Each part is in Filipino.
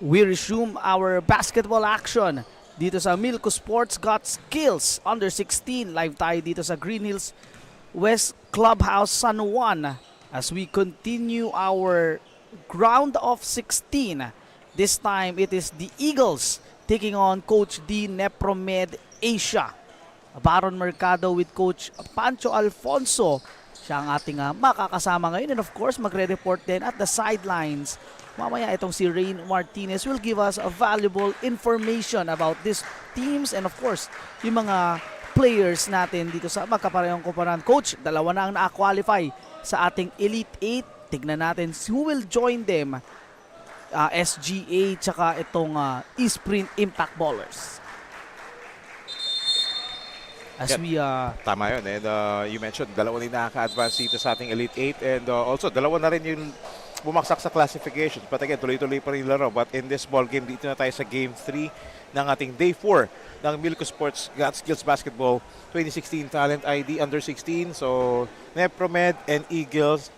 We resume our basketball action dito sa Milko Sports Got Skills Under 16. Live tayo dito sa Green Hills West Clubhouse San Juan as we continue our round of 16. This time it is the Eagles taking on Coach D NEPHROMED Asia. Baron Mercado with Coach Pancho Alfonso. Siya ang ating makakasama ngayon, and of course magre-report din at the sidelines. Mamaya itong si Rain Martinez will give us a valuable information about these teams and of course yung mga players natin dito sa magkaparehong kumparan. Coach, dalawa na ang na-qualify sa ating Elite 8. Tignan natin who will join them. SGA tsaka itong ESprint Impact Ballers. As we Tama yun, and you mentioned dalawa rin nakaka-advance dito sa ating Elite 8 and also dalawa na rin yung bumaksak sa classifications, but again tuloy-tuloy pa rin laro. But in this ball game, dito na tayo sa Game 3 ng ating Day 4 ng Milko Sports Got Skills Basketball 2016 Talent ID Under 16. So NEPHROMED and Eagles,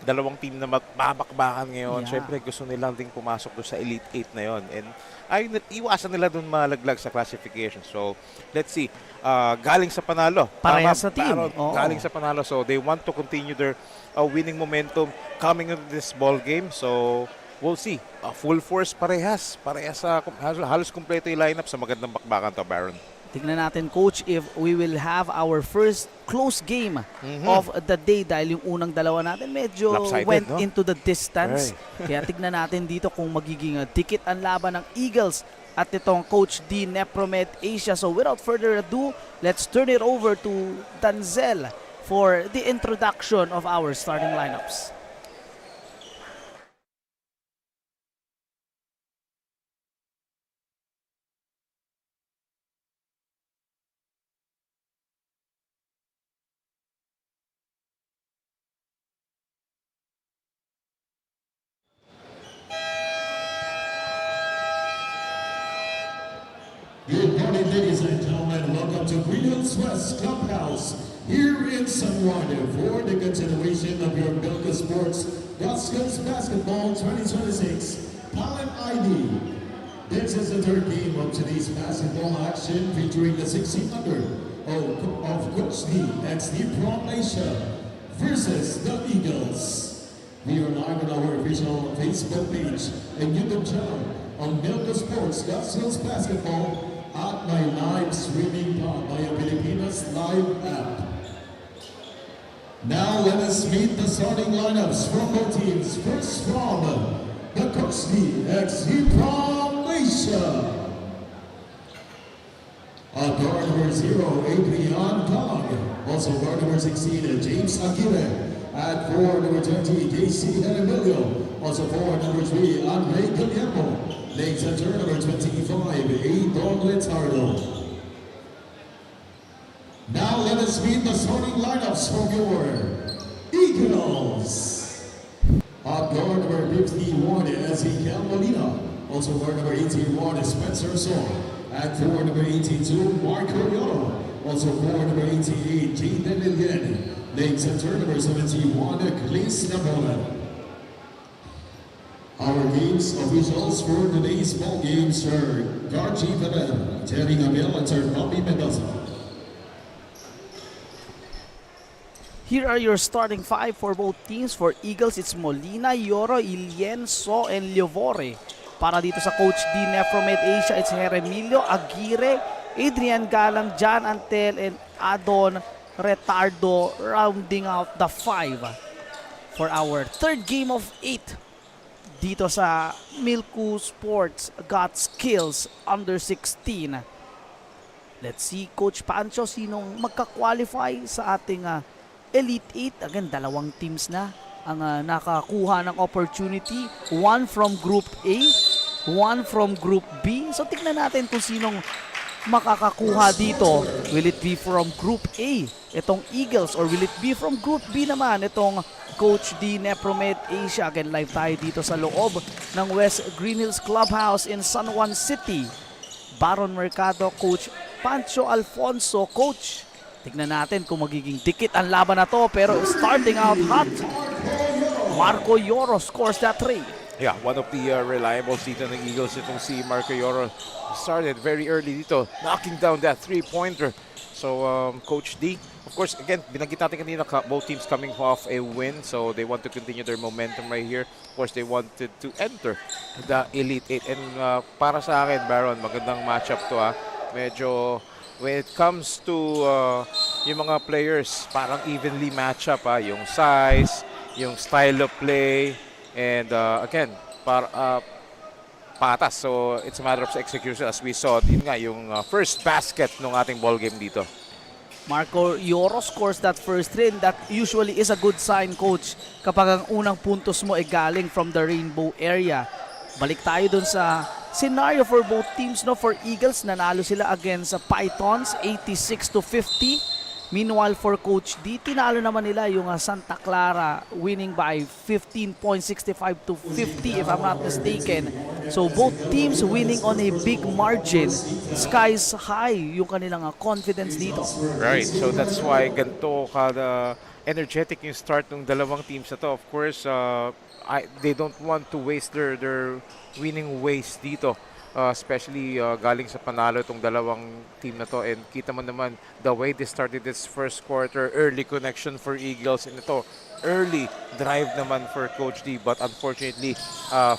dalawang team na magbabakbakan ngayon. Yeah. Siyempre gusto nilang ding pumasok doon sa Elite 8 na yon, and ay iwasan nila doon malaglag sa classification. So let's see, galing sa panalo, parehas sa team. Galing sa panalo, so they want to continue their winning momentum coming into this ball game. So we'll see, full force parehas sa halos kumpleto yung lineup sa magandang bakbakan to, Baron. Tignan natin, Coach, if we will have our first close game of the day dahil yung unang dalawa natin medyo lopsided, went no? into the distance. Right. Kaya tignan natin dito kung magiging dikit ang laban ng Eagles at itong Coach D NEPHROMED Asia. So without further ado, let's turn it over to Danzel for the introduction of our starting lineups. Good morning, ladies and gentlemen. Welcome to Green Hills West Clubhouse here in San Juan for the continuation of your Milko Sports Got Skills Basketball 2026 Talent ID. This is the third game of today's basketball action featuring the 1600 of Coach D NEPHROMED Asia versus the Eagles. We are live on our official Facebook page and YouTube channel on Milko Sports Got Skills Basketball at my live streaming via Pilipinas Live app. Now let us meet the starting lineups from both teams. First from the Coach D NEPHROMED Asia. Guard number 0, Adrian Kang. Also guard number 16, James Aguirre. At 4, number 20, JC Emilio. Also 4, number 3, Andre Guillermo. Late center, number 25, Adon Letardo. Now let us meet the starting lineups from your Eagles. At guard number 51, Ezekiel Molina. Also guard number 81, Spencer Song. At 4, number 82, Marco Yoro. Also 4, number 88, Jaden Lillian. Late center, number 71, Clis Nabola. Our games officials for today's ball games are Garchi Ferrer, Terry Abel, and Sir Bobby Mendoza. Here are your starting five for both teams. For Eagles, it's Molina, Yoro, Ilien, So, and Liovore. Para dito sa Coach D NEPHROMED Asia, it's Jeremilio, Aguirre, Adrian Galang, John Antel, and Adon Retardo rounding out the five for our third game of 8 dito sa Milko Sports Got Skills Under 16. Let's see, Coach Pancho, sinong magka-qualify sa ating Elite 8. Again, dalawang teams na ang nakakuha ng opportunity. One from Group A, one from Group B. So tignan natin kung sinong makakakuha dito. Will it be from Group A, itong Eagles, or will it be from Group B naman, itong Coach D NEPHROMED Asia? Again, live tayo dito sa loob ng West Green Hills Clubhouse in San Juan City. Baron Mercado, Coach Pancho Alfonso. Coach, tignan natin kung magiging dikit ang laban na to, pero starting out hot, Marco Yoro scores that three. Yeah, one of the reliables dito ng Eagles itong si Marco Yoro. Started very early dito, knocking down that three-pointer. So, Coach D, of course, again, binanggit natin kanina, both teams coming off a win. So, they want to continue their momentum right here. Of course, they wanted to enter the Elite 8. And para sa akin, Baron, magandang matchup to. Medyo, when it comes to yung mga players, parang evenly matchup. Yung size, yung style of play. And again, patas. So it's a matter of execution as we saw. Yun nga, yung first basket ng ating ball game dito. Marco Yoro scores that first three, and that usually is a good sign, Coach, kapag ang unang puntos mo ay galing from the rainbow area. Balik tayo dun sa scenario for both teams. No? For Eagles, nanalo sila against Pythons, 86-50. Meanwhile, for Coach D, tinalo naman nila yung Santa Clara, winning by 15.65-50 if I'm not mistaken. So both teams winning on a big margin. Skies high yung kanilang confidence dito. Right, so that's why ganito kada energetic yung start ng dalawang teams na to. Of course, they don't want to waste their winning ways dito. Especially galing sa panalo itong dalawang team na to, and kita mo naman the way they started this first quarter, early connection for Eagles, and ito early drive naman for Coach D, but unfortunately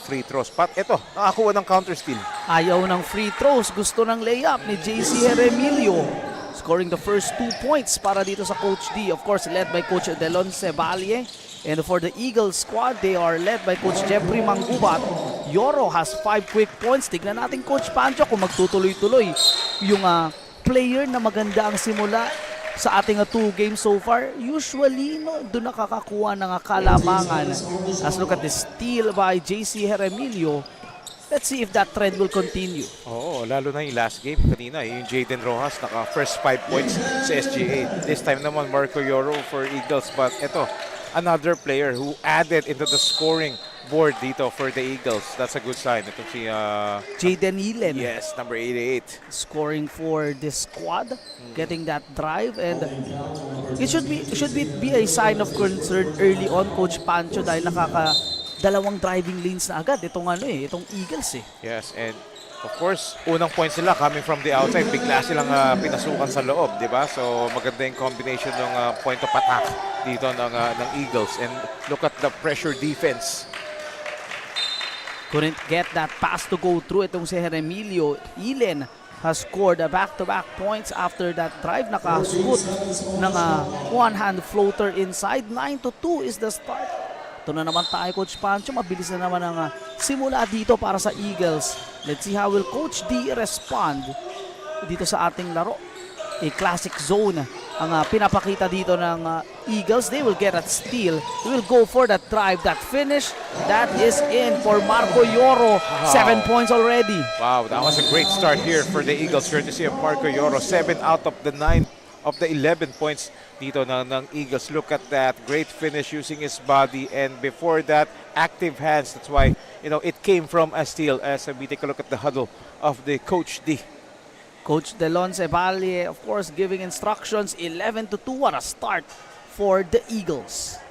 free throws. But ito, nakakuha ng counter steal. Ayaw ng free throws, gusto ng layup ni JC Heremilio, scoring the first 2 points para dito sa Coach D, of course led by Coach Delon Ceballe. And for the Eagles squad, they are led by Coach Jeffrey Manggubat. Yoro has 5 quick points. Tignan natin, Coach Pancho, kung magtutuloy-tuloy yung player na maganda ang simula sa ating 2 games so far. Usually, no, doon nakakakuha ng kalamangan. Let's look at the steal by JC Heremilio. Let's see if that trend will continue. Oo, lalo na yung last game kanina, yung Jaden Rojas, naka first 5 points sa SGA. This time naman, Marco Yoro for Eagles. But ito, another player who added into the scoring board dito for the Eagles. That's a good sign. Ito si Jaden Hilen. yes, number 88. Scoring for this squad, getting that drive, and it should be a sign of concern early on, Coach Pancho, dahil dalawang driving lanes na agad itong itong Eagles eh. Yes, and of course, unang points nila coming from the outside, bigla silang pinasukan sa loob, di ba? So maganda yung combination ng point of attack dito ng Eagles. And look at the pressure defense. Couldn't get that pass to go through itong si Heremilio. Ilen has scored a back-to-back points after that drive. Nakashoot ng one-hand floater inside. 9-2 is the start. Ito na naman tayo, Coach Pancho. Mabilis na naman ang simula dito para sa Eagles. Let's see how will Coach D respond dito sa ating laro. A classic zone ang pinapakita dito ng Eagles. They will get a steal. They will go for that drive, that finish. That is in for Marco Yoro. 7 points already. Wow, that was a great start here for the Eagles. Courtesy of Marco Yoro. 7 out of the 9 of the 11 points dito ng Eagles. Look at that. Great finish using his body. And before that, active hands. That's why, it came from a steal as we take a look at the huddle of the Coach D. Coach Delon Ceballe, of course, giving instructions. 11-2. What a start for the Eagles.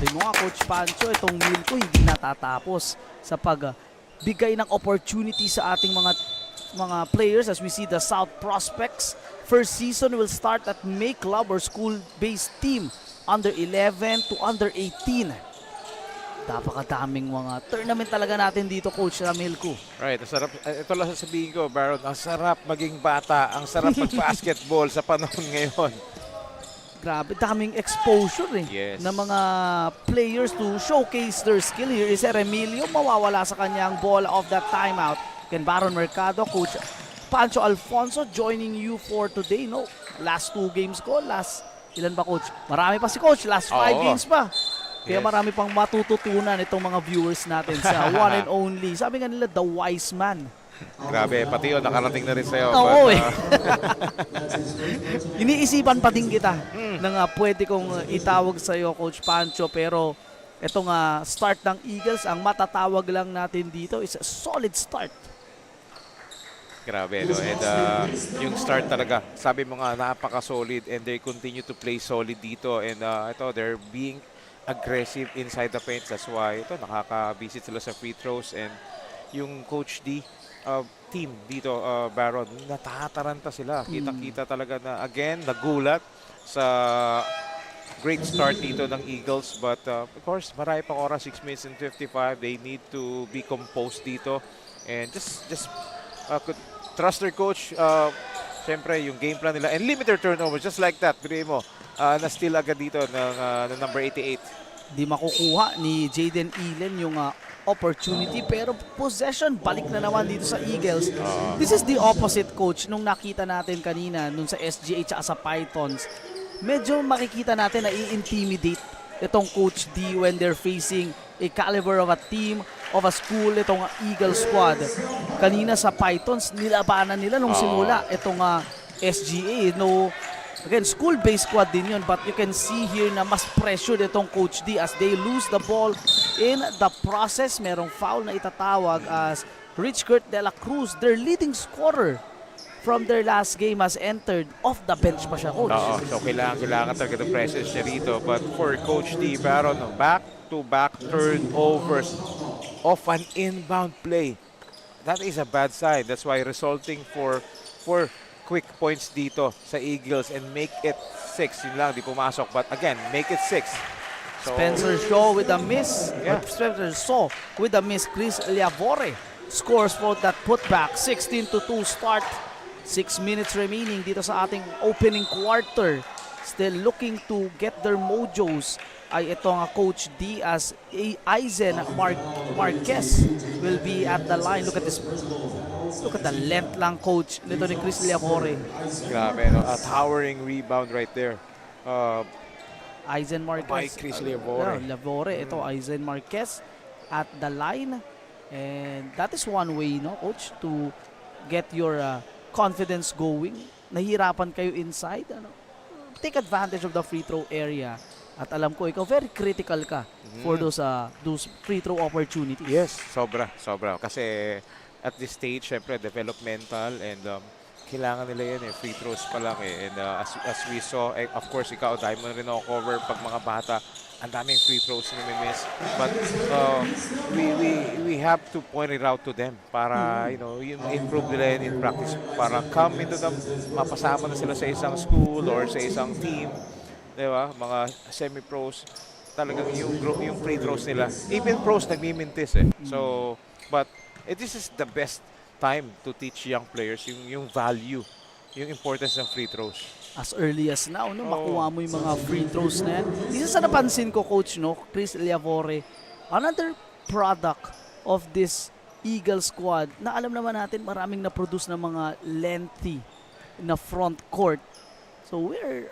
Sabi mo nga, Coach Pancho, itong meal ko hindi natatapos sa pagbigay ng opportunity sa ating mga players as we see the South Prospects. First season will start at May Club or school-based team under 11 to under 18. Napakadaming mga tournament talaga natin dito, Coach Ramilco. Right, ang sarap. Ito lang sasabihin ko, Baron, ang sarap maging bata, ang sarap mag-basketball sa panahon ngayon. Grabe, daming exposure Yes. ng mga players to showcase their skill. Here is Emilio, mawawala sa kanyang ball of that timeout. Again, Baron Mercado, Coach Pancho Alfonso joining you for today. No, last 2 games ko, ilan ba, Coach? Marami pa si Coach, last 5 games pa. Kaya Yes. marami pang matututunan itong mga viewers natin sa one and only. Sabi nga nila, the wise man Grabe, pati yun, nakarating na rin sa'yo. Oo But, eh. Iniisipan pa din kita na nga pwede kong itawag sa'yo, Coach Pancho, pero ito nga start ng Eagles, ang matatawag lang natin dito is a solid start. grabe, no? And yung start talaga, sabi mo nga, napaka-solid and they continue to play solid dito. And ito, they're being aggressive inside the paint. That's why ito, nakaka-visit sila sa free throws. And yung Coach D team dito, Baron, natataranta sila. Kitang-kita talaga na, again, nagulat sa great start dito ng Eagles. But of course, marami pang oras, 6 minutes and 55. They need to be composed dito. And just trust their coach. Siyempre, yung game plan nila. And limit their turnovers, just like that. Pili mo, na-steal agad dito ng number 88. Di makukuha ni Jaden Elen yung opportunity, pero possession, balik na naman dito sa Eagles. This is the opposite, Coach, nung nakita natin kanina, nung sa SGA at sa Pythons. Medyo makikita natin na i-intimidate itong Coach D when they're facing a caliber of a team, of a school, itong Eagle squad. Kanina sa Pythons, nilabanan nila nung simula itong SGA. No, again, school-based squad din yun, but you can see here na mas pressured itong Coach D as they lose the ball in the process. Merong foul na itatawag as Rich Kurt De La Cruz, their leading scorer from their last game, has entered. Off the bench pa siya, Coach. Oo, so kailangan talaga ng presence niya rito. But for Coach D, Baron, back-to-back turnovers of an inbound play. That is a bad sign. That's why resulting for quick points dito sa Eagles and make it 6. Yun lang, di pumasok. But again, make it 6. So, Spencer Shaw with a miss. Yeah. Spencer Shaw with a miss. Chris Liavore scores for that putback. 16-2 start. 6 minutes remaining dito sa ating opening quarter. Still looking to get their mojos ay itong Coach D as Aizen Marquez will be at the line. Look at this. Look at the length lang, Coach, nito ni Chris Liavore. grabe, no? A towering rebound right there. Aizen Marquez. By Chris Liavore. Liavore. Ito, Aizen Marquez at the line. And that is one way, no, Coach, to get your confidence going. Nahihirapan kayo inside. Take advantage of the free throw area. At alam ko, ikaw very critical ka for those free throw opportunities. Yes, sobra. Kasi at this stage, syempre, developmental and kailangan nila yan free throws pa lang And as we saw, of course, ikaw, dahil mo rin ako cover pag mga bata, ang daming free throws na may miss. But we have to point it out to them para, improve nila yan in practice. Para come into them, mapasama na sila sa isang school or sa isang team. Diba? Mga semi-pros, talagang yung free throws nila. Even pros nagmimintis So, but this is the best time to teach young players yung value, yung importance ng free throws. As early as now, makuha mo yung mga free throws na yan. Isa sa napansin ko, Coach, Chris Liavore, another product of this Eagle squad na alam naman natin maraming na-produce na mga lengthy na front court. So we're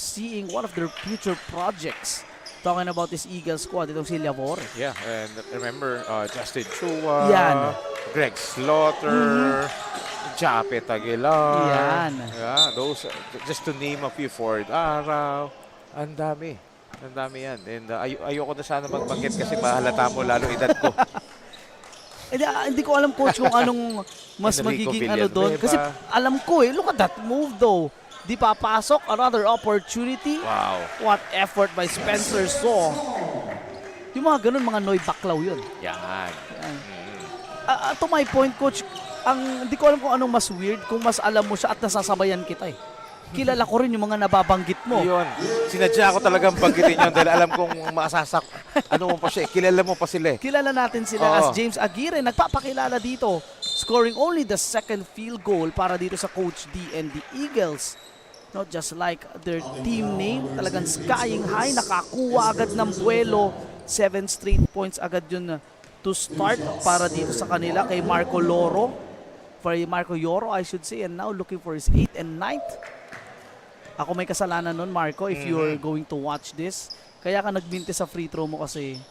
seeing one of their future projects. Talking about this Eagle squad, itong si Liavore. Yeah, and remember, Justin Chua, Yan. Greg Slaughter, Japet Aguilar. Yan. Yeah, those, just to name a few, Ford Araw. Ang dami yan. And ayoko na sana magbanggit kasi mahalata mo lalo edad ko. Hindi ko alam, Coach, kung anong mas Enrico magiging Villanueva. doon. Kasi alam ko look at that move though. Di papasok, another opportunity. Wow. What effort by Spencer Shaw. Yung mga ganun, mga Noy Baklaw yun. Yan. To my point, Coach, hindi ko alam kung anong mas weird, kung mas alam mo siya at nasasabayan kita Kilala ko rin yung mga nababanggit mo. Yun. Sinadya ko talagang banggitin yun dahil alam kong masasak. Ano mo pa siya, kilala mo pa sila Kilala natin sila as James Aguirre. Nagpapakilala dito. Scoring only the second field goal para dito sa Coach D and the Eagles. Not just like their team name, talagang skying high, nakakuha agad ng buwelo. 7 straight points agad yun to start para dito sa kanila kay Marco Yoro, I should say, and now looking for his 8th and 9th. Ako may kasalanan nun, Marco, if you're going to watch this. Kaya ka nagbinti sa free throw mo kasi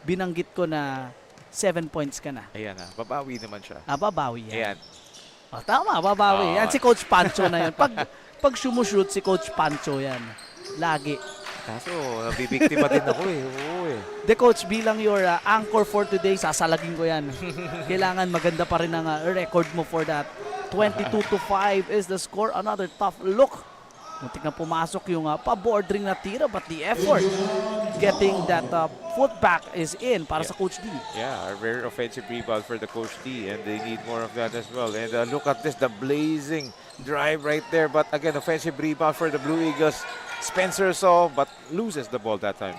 binanggit ko na 7 points ka na. Ayan babawi naman siya. Babawi yan. Ayan. Tama, babawi. Oo. Yan si Coach Pancho na yun. Pag sumushoot si Coach Pancho yan. Lagi. Kaso, nabibiktima din ako eh. Oo eh. The Coach, bilang your anchor for today, sasalagin ko yan. Kailangan maganda pa rin ang record mo for that. 22-5 is the score. Another tough look. Muntik na pumasok yung pa-bordering na tira, but the effort getting that foot back is in para sa Coach D. Yeah, a very offensive rebound for the Coach D, and they need more of that as well. And look at this, the blazing drive right there. But again, offensive rebound for the Blue Eagles. Spencer saw, but loses the ball that time.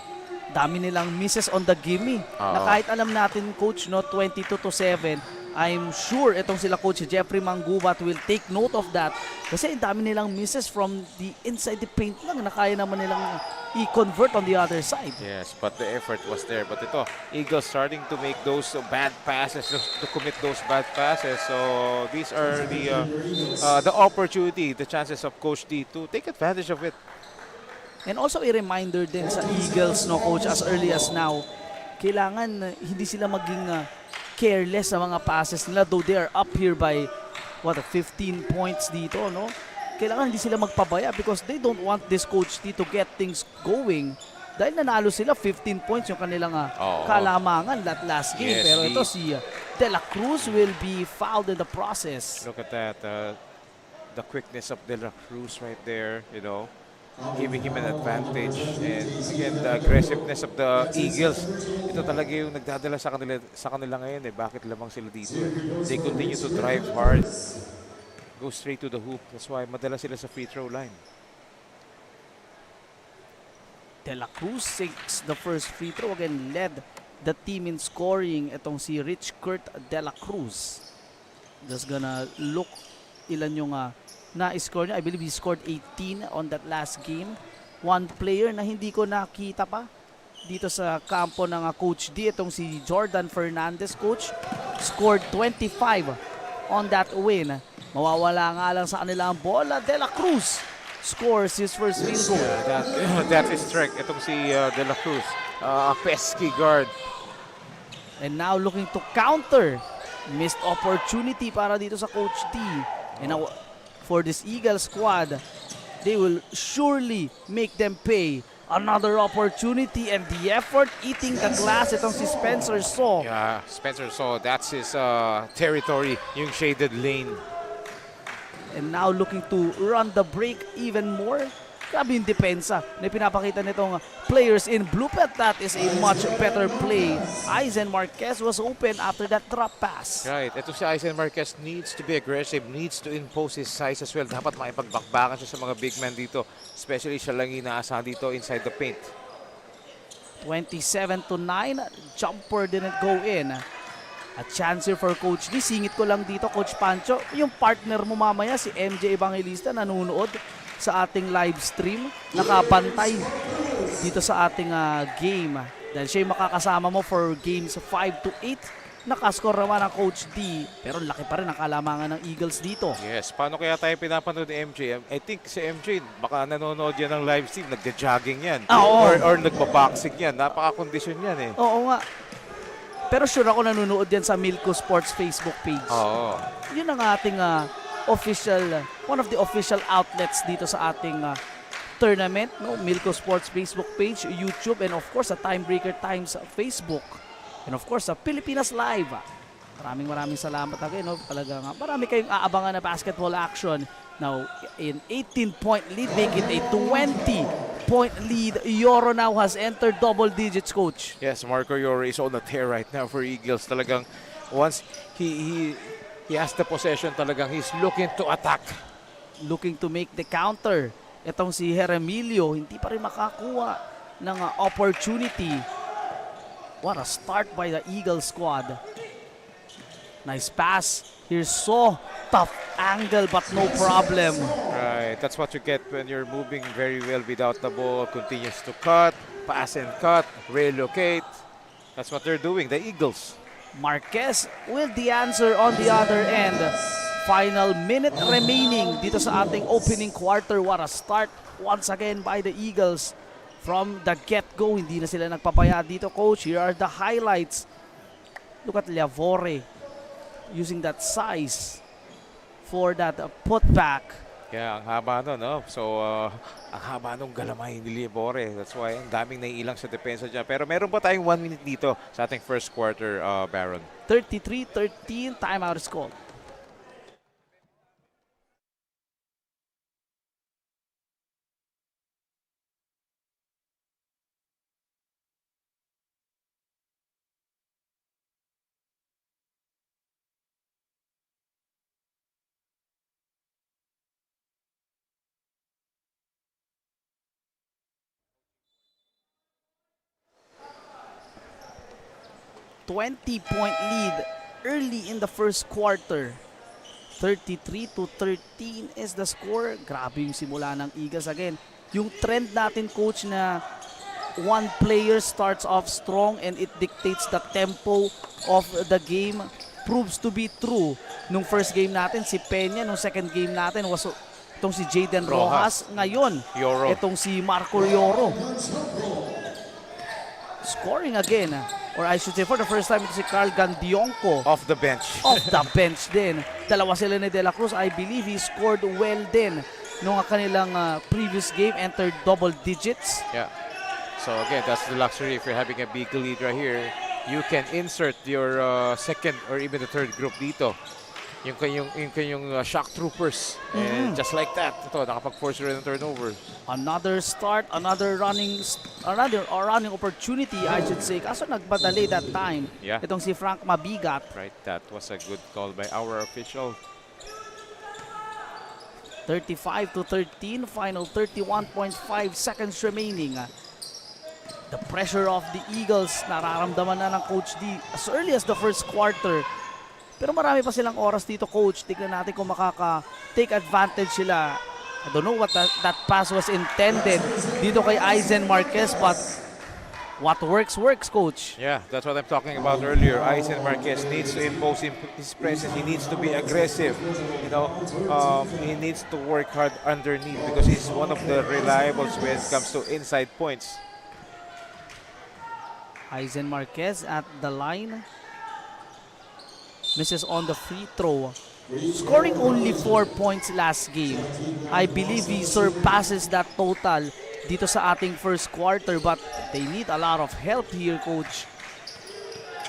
Dami nilang misses on the gimme. Na kahit alam natin, Coach, no, 22-7, I'm sure itong sila Coach Jeffrey Manggubat will take note of that. Kasi dami nilang misses from the inside the paint lang na kaya naman nilang i-convert on the other side. Yes, but the effort was there. But ito, Eagles starting to make those bad passes, to commit those bad passes. So these are the opportunity, the chances of Coach D to take advantage of it. And also a reminder din sa Eagles, no, Coach, as early as now, kailangan hindi sila maging careless sa mga passes nila, though they are up here by 15 points dito, no? Kailangan hindi sila magpabaya because they don't want this Coach T to get things going dahil nanalo sila 15 points yung kanilang kalamangan that last game. Yes, pero ito si De La Cruz will be fouled in the process. Look at that, the quickness of De La Cruz right there, you know, giving him an advantage. And again, the aggressiveness of the Eagles, ito talaga yung nagdadala sa kanila ngayon eh. Bakit lamang sila dito eh? They continue to drive hard, go straight to the hoop. That's why madala sila sa free throw line. De La Cruz sinks the first free throw. Again, led the team in scoring. Itong si Rich Kurt De La Cruz. Just gonna look ilan yung na-score niya. I believe he scored 18 on that last game. One player na hindi ko nakita pa dito sa kampo ng Coach D. Itong si Jordan Fernandez, Coach. Scored 25 on that win. Mawawala nga lang sa kanila ang bola. De La Cruz scores his first field goal. That is correct. Itong si De La Cruz, a pesky guard. And now looking to counter. Missed opportunity para dito sa Coach D. And now, for this Eagle squad, they will surely make them pay. Another opportunity and the effort eating the glass. Itong si Spencer Saw. Yeah, Spencer saw that's his territory, yung shaded lane. And now looking to run the break even more. Grabe yung depensa na pinapakita nitong players in blue, but that is a much better play. Aizen Marquez was open after that drop pass. Right, ito si Aizen Marquez needs to be aggressive, needs to impose his size as well. Dapat makipagbakbakan siya sa mga big men dito, especially siya lang inaasahan dito inside the paint. 27-9, jumper didn't go in. A chance here for Coach D. Singit ko lang dito, Coach Pancho, yung partner mo mamaya, si MJ Evangelista, nanonood sa ating live stream, nakabantay dito sa ating game. Dahil siya yung makakasama mo for games 5 to 8. Nakascore naman ang Coach D. Pero laki pa rin ang kalamangan ng Eagles dito. Yes, paano kaya tayo pinapanood ni MJ? I think si MJ, baka nanonood yan ng live stream, nagja-jogging yan. Or nagbaboxing yan. Napaka-kondisyon yan eh. Oo nga. Pero sure ako nanonood yan sa Milko Sports Facebook page. Oo. Yun ang ating official, one of the official outlets dito sa ating tournament, no? Milko Sports Facebook page, YouTube, and of course sa Timebreaker Times Facebook. And of course sa Pilipinas Live. Maraming salamat again, no? Talagang marami kayong aabangan na basketball action. Now, in 18-point lead, make it a 20-point lead. Yoro now has entered double digits, Coach. Yes, Marco Yoro is on the tear right now for Eagles. Talagang once he has the possession, talagang he's looking to attack. Looking to make the counter. Itong si Heremilio, hindi pa rin makakuha ng opportunity. What a start by the Eagle squad. Nice pass. Here's so tough angle but no problem. Right, that's what you get when you're moving very well without the ball. Continues to cut, pass and cut, relocate. That's what they're doing, the Eagles. Marquez with the answer on the other end. Final minute remaining dito sa ating opening quarter. What a start once again by the Eagles. From the get-go, hindi na sila nagpapaya dito, Coach. Here are the highlights. Look at Lavore using that size for that putback. Yeah, ang haba nun, no? So, ang haba nung galamay ni Liebore. That's why ang daming naiilang sa depensa dyan. Pero meron pa tayong 1 minute dito sa ating first quarter, Baron. 33-13, timeout is called. .20 lead early in the first quarter. 33-13 is the score. Grabe yung simula ng Eagles again. Yung trend natin, coach, na one player starts off strong and it dictates the tempo of the game proves to be true. Nung first game natin, si Peña. Nung second game natin, was itong si Jaden Rojas. Ngayon, Yoro. itong si Marco Yoro. Scoring again. Or I should say, for the first time, ito si Carl Gandionco. Off the bench. Off the bench din. Dalawa sila ni De La Cruz. I believe he scored well din nung kanilang previous game, entered double digits. Yeah. So again, that's the luxury if you're having a big lead right here. You can insert your second or even the third group dito. Yung kanyang shock troopers. And just like that, ito, nakapag-force rin ng turnover. Another start, another running opportunity, I should say. Kaso nagpadali that time. Yeah. Itong si Frank Mabigat. Right, that was a good call by our official. 35-13, final 31.5 seconds remaining. The pressure of the Eagles, nararamdaman na ng Coach D as early as the first quarter. Pero marami pa silang oras dito, Coach. Tignan natin kung makaka-take advantage sila. I don't know what that pass was intended dito kay Aizen Marquez, but what works, Coach. Yeah, that's what I'm talking about earlier. Aizen Marquez needs to impose his presence. He needs to be aggressive. You know, he needs to work hard underneath because he's one of the reliables when it comes to inside points. Aizen Marquez at the line. Misses on the free throw. Scoring only 4 points last game. I believe he surpasses that total dito sa ating first quarter, but they need a lot of help here, Coach.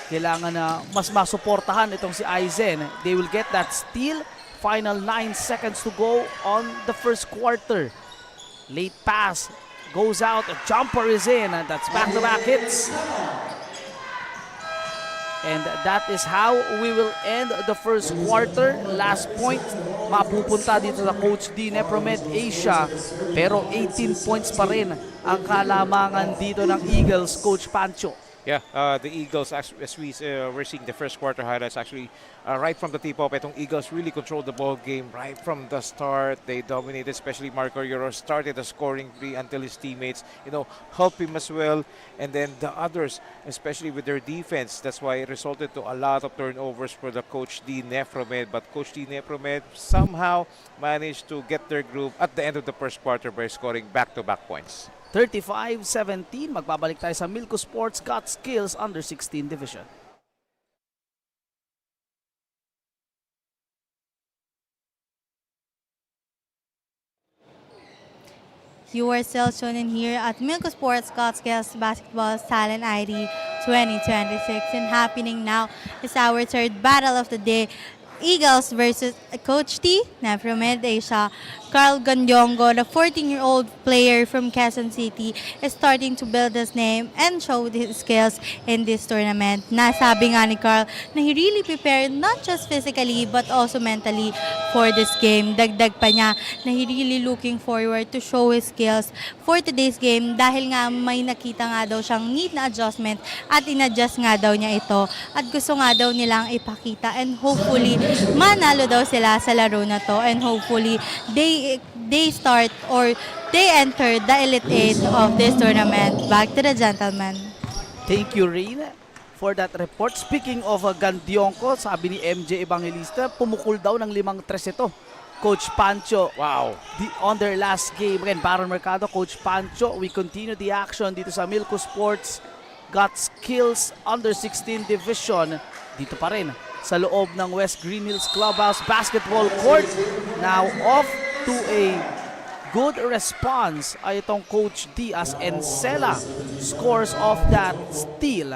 Kailangan na mas masuportahan itong si Aizen. They will get that steal. Final 9 seconds to go on the first quarter. Late pass goes out. A jumper is in. That's back-to-back hits. And that is how we will end the first quarter. Last point, mapupunta dito sa Coach D, NEPHROMED Asia. Pero 18 points pa rin ang kalamangan dito ng Eagles, Coach Pancho. Yeah, the Eagles, as we're seeing the first quarter highlights, actually, right from the tip-off, itong Eagles really controlled the ball game right from the start. They dominated, especially Marco Yoro started the scoring spree until his teammates, help him as well. And then the others, especially with their defense, that's why it resulted to a lot of turnovers for the Coach D NEPHROMED. But Coach D NEPHROMED somehow managed to get their groove at the end of the first quarter by scoring back-to-back points. 35-17, magbabalik tayo sa Milko Sports Got Skills Under 16 Division. You are still tuning here at Milko Sports Got Skills Basketball Talent ID 2026, and happening now is our third battle of the day. Eagles versus Coach T, NEPHROMED Asia. Carl Gandiongo, the 14-year-old player from Quezon City, is starting to build his name and show his skills in this tournament. Nasabi nga ni Carl na he really prepared not just physically but also mentally for this game. Dagdag pa niya na he really looking forward to show his skills for today's game dahil nga may nakita nga daw siyang need na adjustment at in-adjust nga daw niya ito at gusto nga daw nilang ipakita, and hopefully manalo daw sila sa laro na to, and hopefully they start or they enter the Elite 8 of this tournament. Back to the gentlemen. Thank you, Rain, for that report. Speaking of Gandionco, sabi ni MJ Evangelista, pumukul daw ng 5-3 ito. Coach Pancho, Wow. on their last game. Again, Baron Mercado, Coach Pancho. We continue the action dito sa Milko Sports Got Skills Under 16 Division. Dito pa rin sa loob ng West Green Hills Clubhouse Basketball Court. Now off to a good response ay itong Coach D as Encela scores off that steal.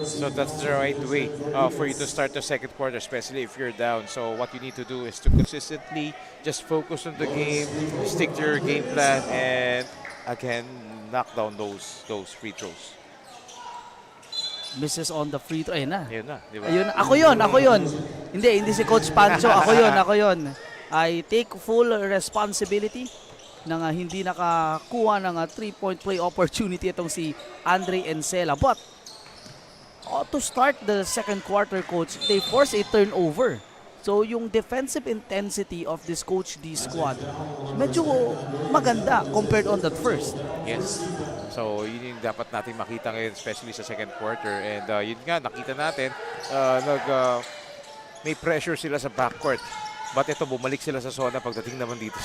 So that's the right way for you to start the second quarter, especially if you're down. So what you need to do is to consistently just focus on the game, stick to your game plan, and again, knock down those free throws. Misses on the free throw. Ayun na. Ayun na, di ba? Ayun, ako yun. Hindi si Coach Pancho. Ako yun. I take full responsibility na hindi nakakuha ng 3-point play opportunity itong si Andre Encela. But, to start the second quarter, Coach, they force a turnover. So, yung defensive intensity of this Coach D squad, medyo maganda compared on that first. Yes. So, yun yung dapat natin makita ngayon, especially sa second quarter. And yun nga, nakita natin, may pressure sila sa backcourt. But ito, bumalik sila sa zona pagdating naman dito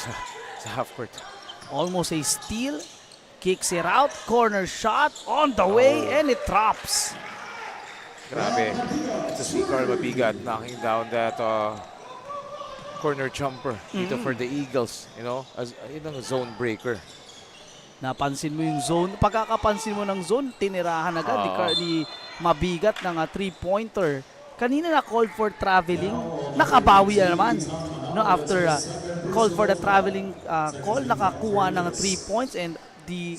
sa half-court. Almost a steal. Kicks it out. Corner shot on the way and it drops. Grabe. Ito si Carl Mabigat knocking down that corner jumper dito for the Eagles. You know, as yun ang zone breaker. Napansin mo yung zone. Pagkakapansin mo ng zone, tinirahan agad ni Mabigat ng 3-pointer. Kanina na called for traveling, nakabawi naman. No, after called for the traveling call, nakakuha ng 3 points and the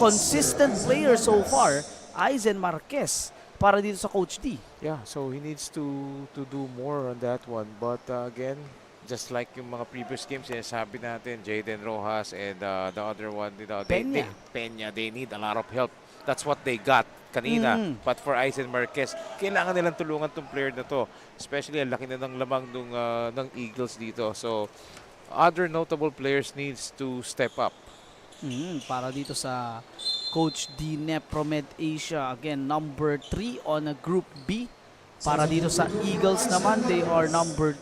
consistent player so far, Aizen Marquez, para dito sa Coach D. Yeah, so he needs to do more on that one. But again, just like yung mga previous games, sinasabi natin, Jaden Rojas and the other one, Peña, they need a lot of help. That's what they got kanina. But for Aizen Marquez, kailangan nilang tulungan tong player na to. Especially, ang laki na ng lamang ng Eagles dito. So, other notable players needs to step up. Para dito sa Coach D NEPHROMED Asia, again, number 3 on a Group B. Para dito sa Eagles naman, they are number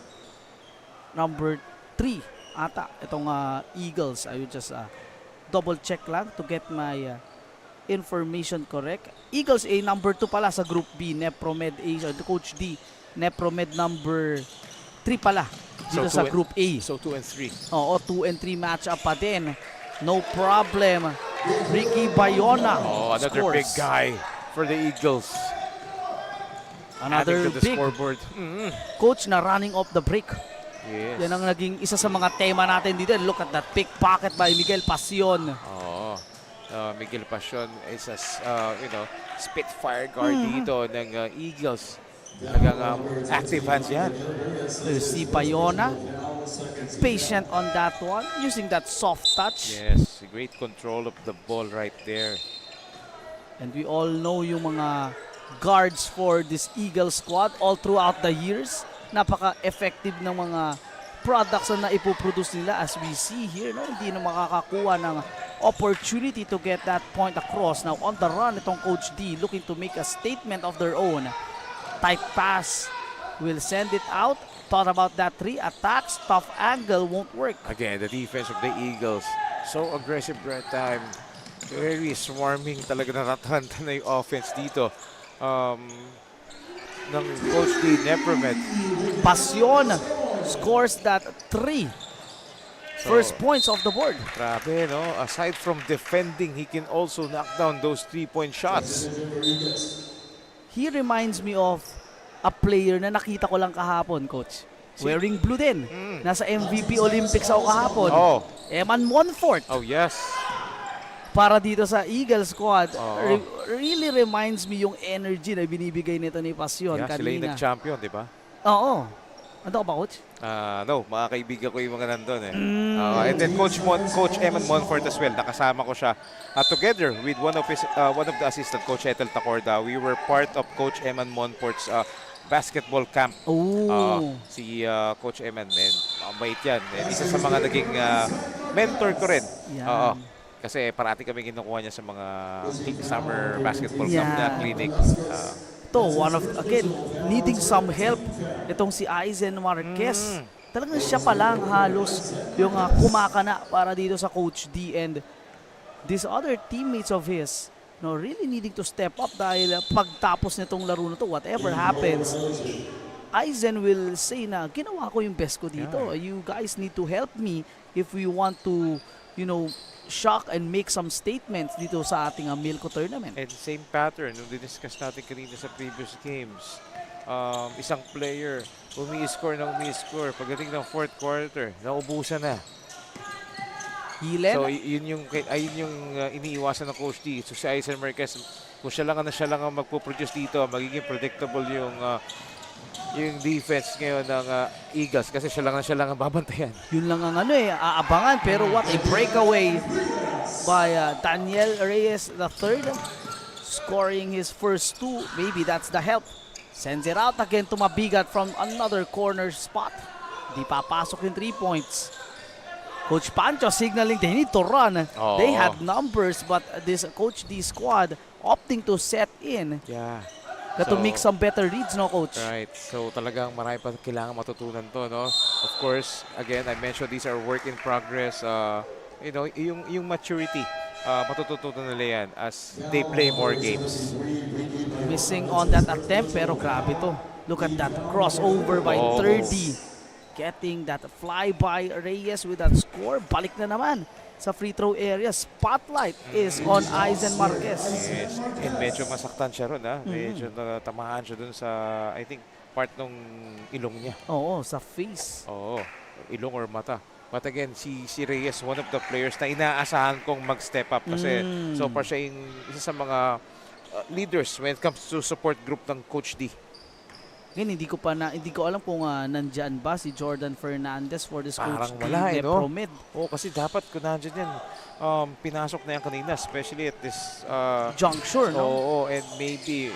3 ata. Itong Eagles, I will just double check lang to get my information correct. Eagles A number 2 pala sa Group B, NEPHROMED Asia. Coach D, NEPHROMED number 3 pala dito sa Group A. So 2 and 3. Oo, 2 and 3 matchup pa din. No problem. Ricky Bayona another scores. big guy for the Eagles. Another adding to the big scoreboard. coach na running off the break. Yes. Yan ang naging isa sa mga tema natin dito. Look at that pickpocket by Miguel Pasion. Miguel Pasion is a spitfire guard dito ng Eagles. Talagang active hands yan. Si Bayona, patient on that one, using that soft touch. Yes, great control of the ball right there. And we all know yung mga guards for this Eagle squad all throughout the years. Napaka-effective ng mga products na ipoproduce nila as we see here. No? Hindi na makakakuha ng opportunity to get that point across. Now on the run, itong Coach D looking to make a statement of their own. Tight pass, will send it out. Thought about that 3 attacks, tough angle, won't work. Again, the defense of the Eagles, so aggressive that time. Very swarming talaga, natataranta na yung offense dito ng Coach D NEPHROMED. Pasion scores that 3. First points off the board. Grabe, no? Aside from defending, he can also knock down those 3-point shots. He reminds me of a player na nakita ko lang kahapon, Coach. Wearing blue din. Nasa MVP Olympics ako kahapon. Eman Monfort. Oh, yes. Para dito sa Eagle squad, really reminds me yung energy na binibigay nito ni Pasion Yeah, kanina. sila yung nag-champion, di ba? Oo. Ano ka ba, Coach? No, mga kaibigan ko yung mga nandun eh. And then Coach Eman Monfort as well, nakasama ko siya. Together with one of the assistant, Coach Ethel Tacorda, we were part of Coach Eman Monfort's basketball camp. Si Coach Eman, mabait yan. Isa sa mga naging mentor ko rin. Kasi parati kami kinukuha niya sa mga summer basketball camp na clinic. One of, again, needing some help. Itong si Aizen Marquez. Talagang siya pa lang halos yung kumakana para dito sa Coach D. And these other teammates of his, no, really needing to step up dahil pagtapos nitong laro na to, whatever happens, Aizen will say na ginawa ko yung best ko dito. You guys need to help me if we want to, shock and make some statements dito sa ating Milko tournament. And same pattern nung diniscuss natin kanina sa previous games. Isang player umi-score. Pagdating ng fourth quarter, naubusan na. Hilen, So yun yung iniiwasan ng Coach D. So si Aizen Marquez, kung siya lang ang magpo-produce dito, magiging predictable yung defense ngayon ng Eagles kasi siya lang ang babantayan. yun lang ang aabangan. Pero what a breakaway by Daniel Reyes III, scoring his first two. Maybe that's the help. Sends it out again to Mabigat from another corner spot. Di papasok yung 3 points. Coach Pancho signaling they need to run. Oo. They had numbers but this Coach D squad opting to set in. Yeah. Got to make some better reads, no, Coach? Right. So talagang marami pa kailangan matutunan to, no? Of course, again, I mentioned these are work in progress. Yung maturity, matututunan nila yan as they play more games. Missing on that attempt pero grabe to. Look at that crossover by Oh. 30. Getting that fly by Reyes with that score. Balik na naman sa free throw area. Spotlight is on Aizen Marquez. Yes. And medyo masaktan siya ron, ha? Medyo natamaan siya dun sa, I think, part ng ilong niya. Oo, sa face. Oo. Ilong or mata. But again, si Reyes, one of the players na inaasahan kong mag-step up kasi so far siya yung isa sa mga leaders when it comes to support group ng Coach D. Ngayon, hindi ko alam kung nandyan ba si Jordan Fernandez for this Parang Coach D wala, no? NEPHROMED. Oo, kasi dapat kung nandiyan yan, pinasok na yan kanina, especially at this Juncture, no? Oo, and maybe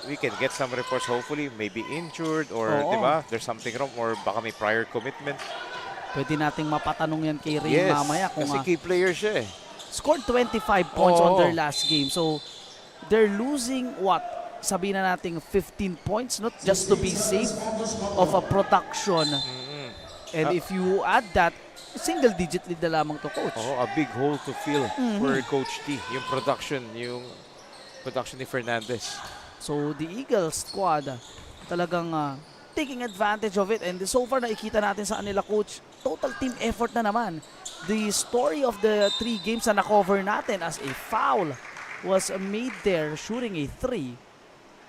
we can get some reports, hopefully, maybe injured or, Oo. di ba, there's something wrong or baka may prior commitment. Pwede nating mapatanong yan kay Ray mamaya kung kasi key player siya eh. scored 25 points on Oo. their last game. So, they're losing what? Sabihin na natin 15 points, not just to be safe of a production. And if you add that, single-digit lead na lamang to, Coach. Oh, a big hole to fill for Coach D. Yung production ni Fernandez. So, the Eagles squad talagang taking advantage of it. And so far, nakikita natin sa kanila, Coach, total team effort na naman. The story of the 3 games na na-cover natin as a foul was made there shooting a 3.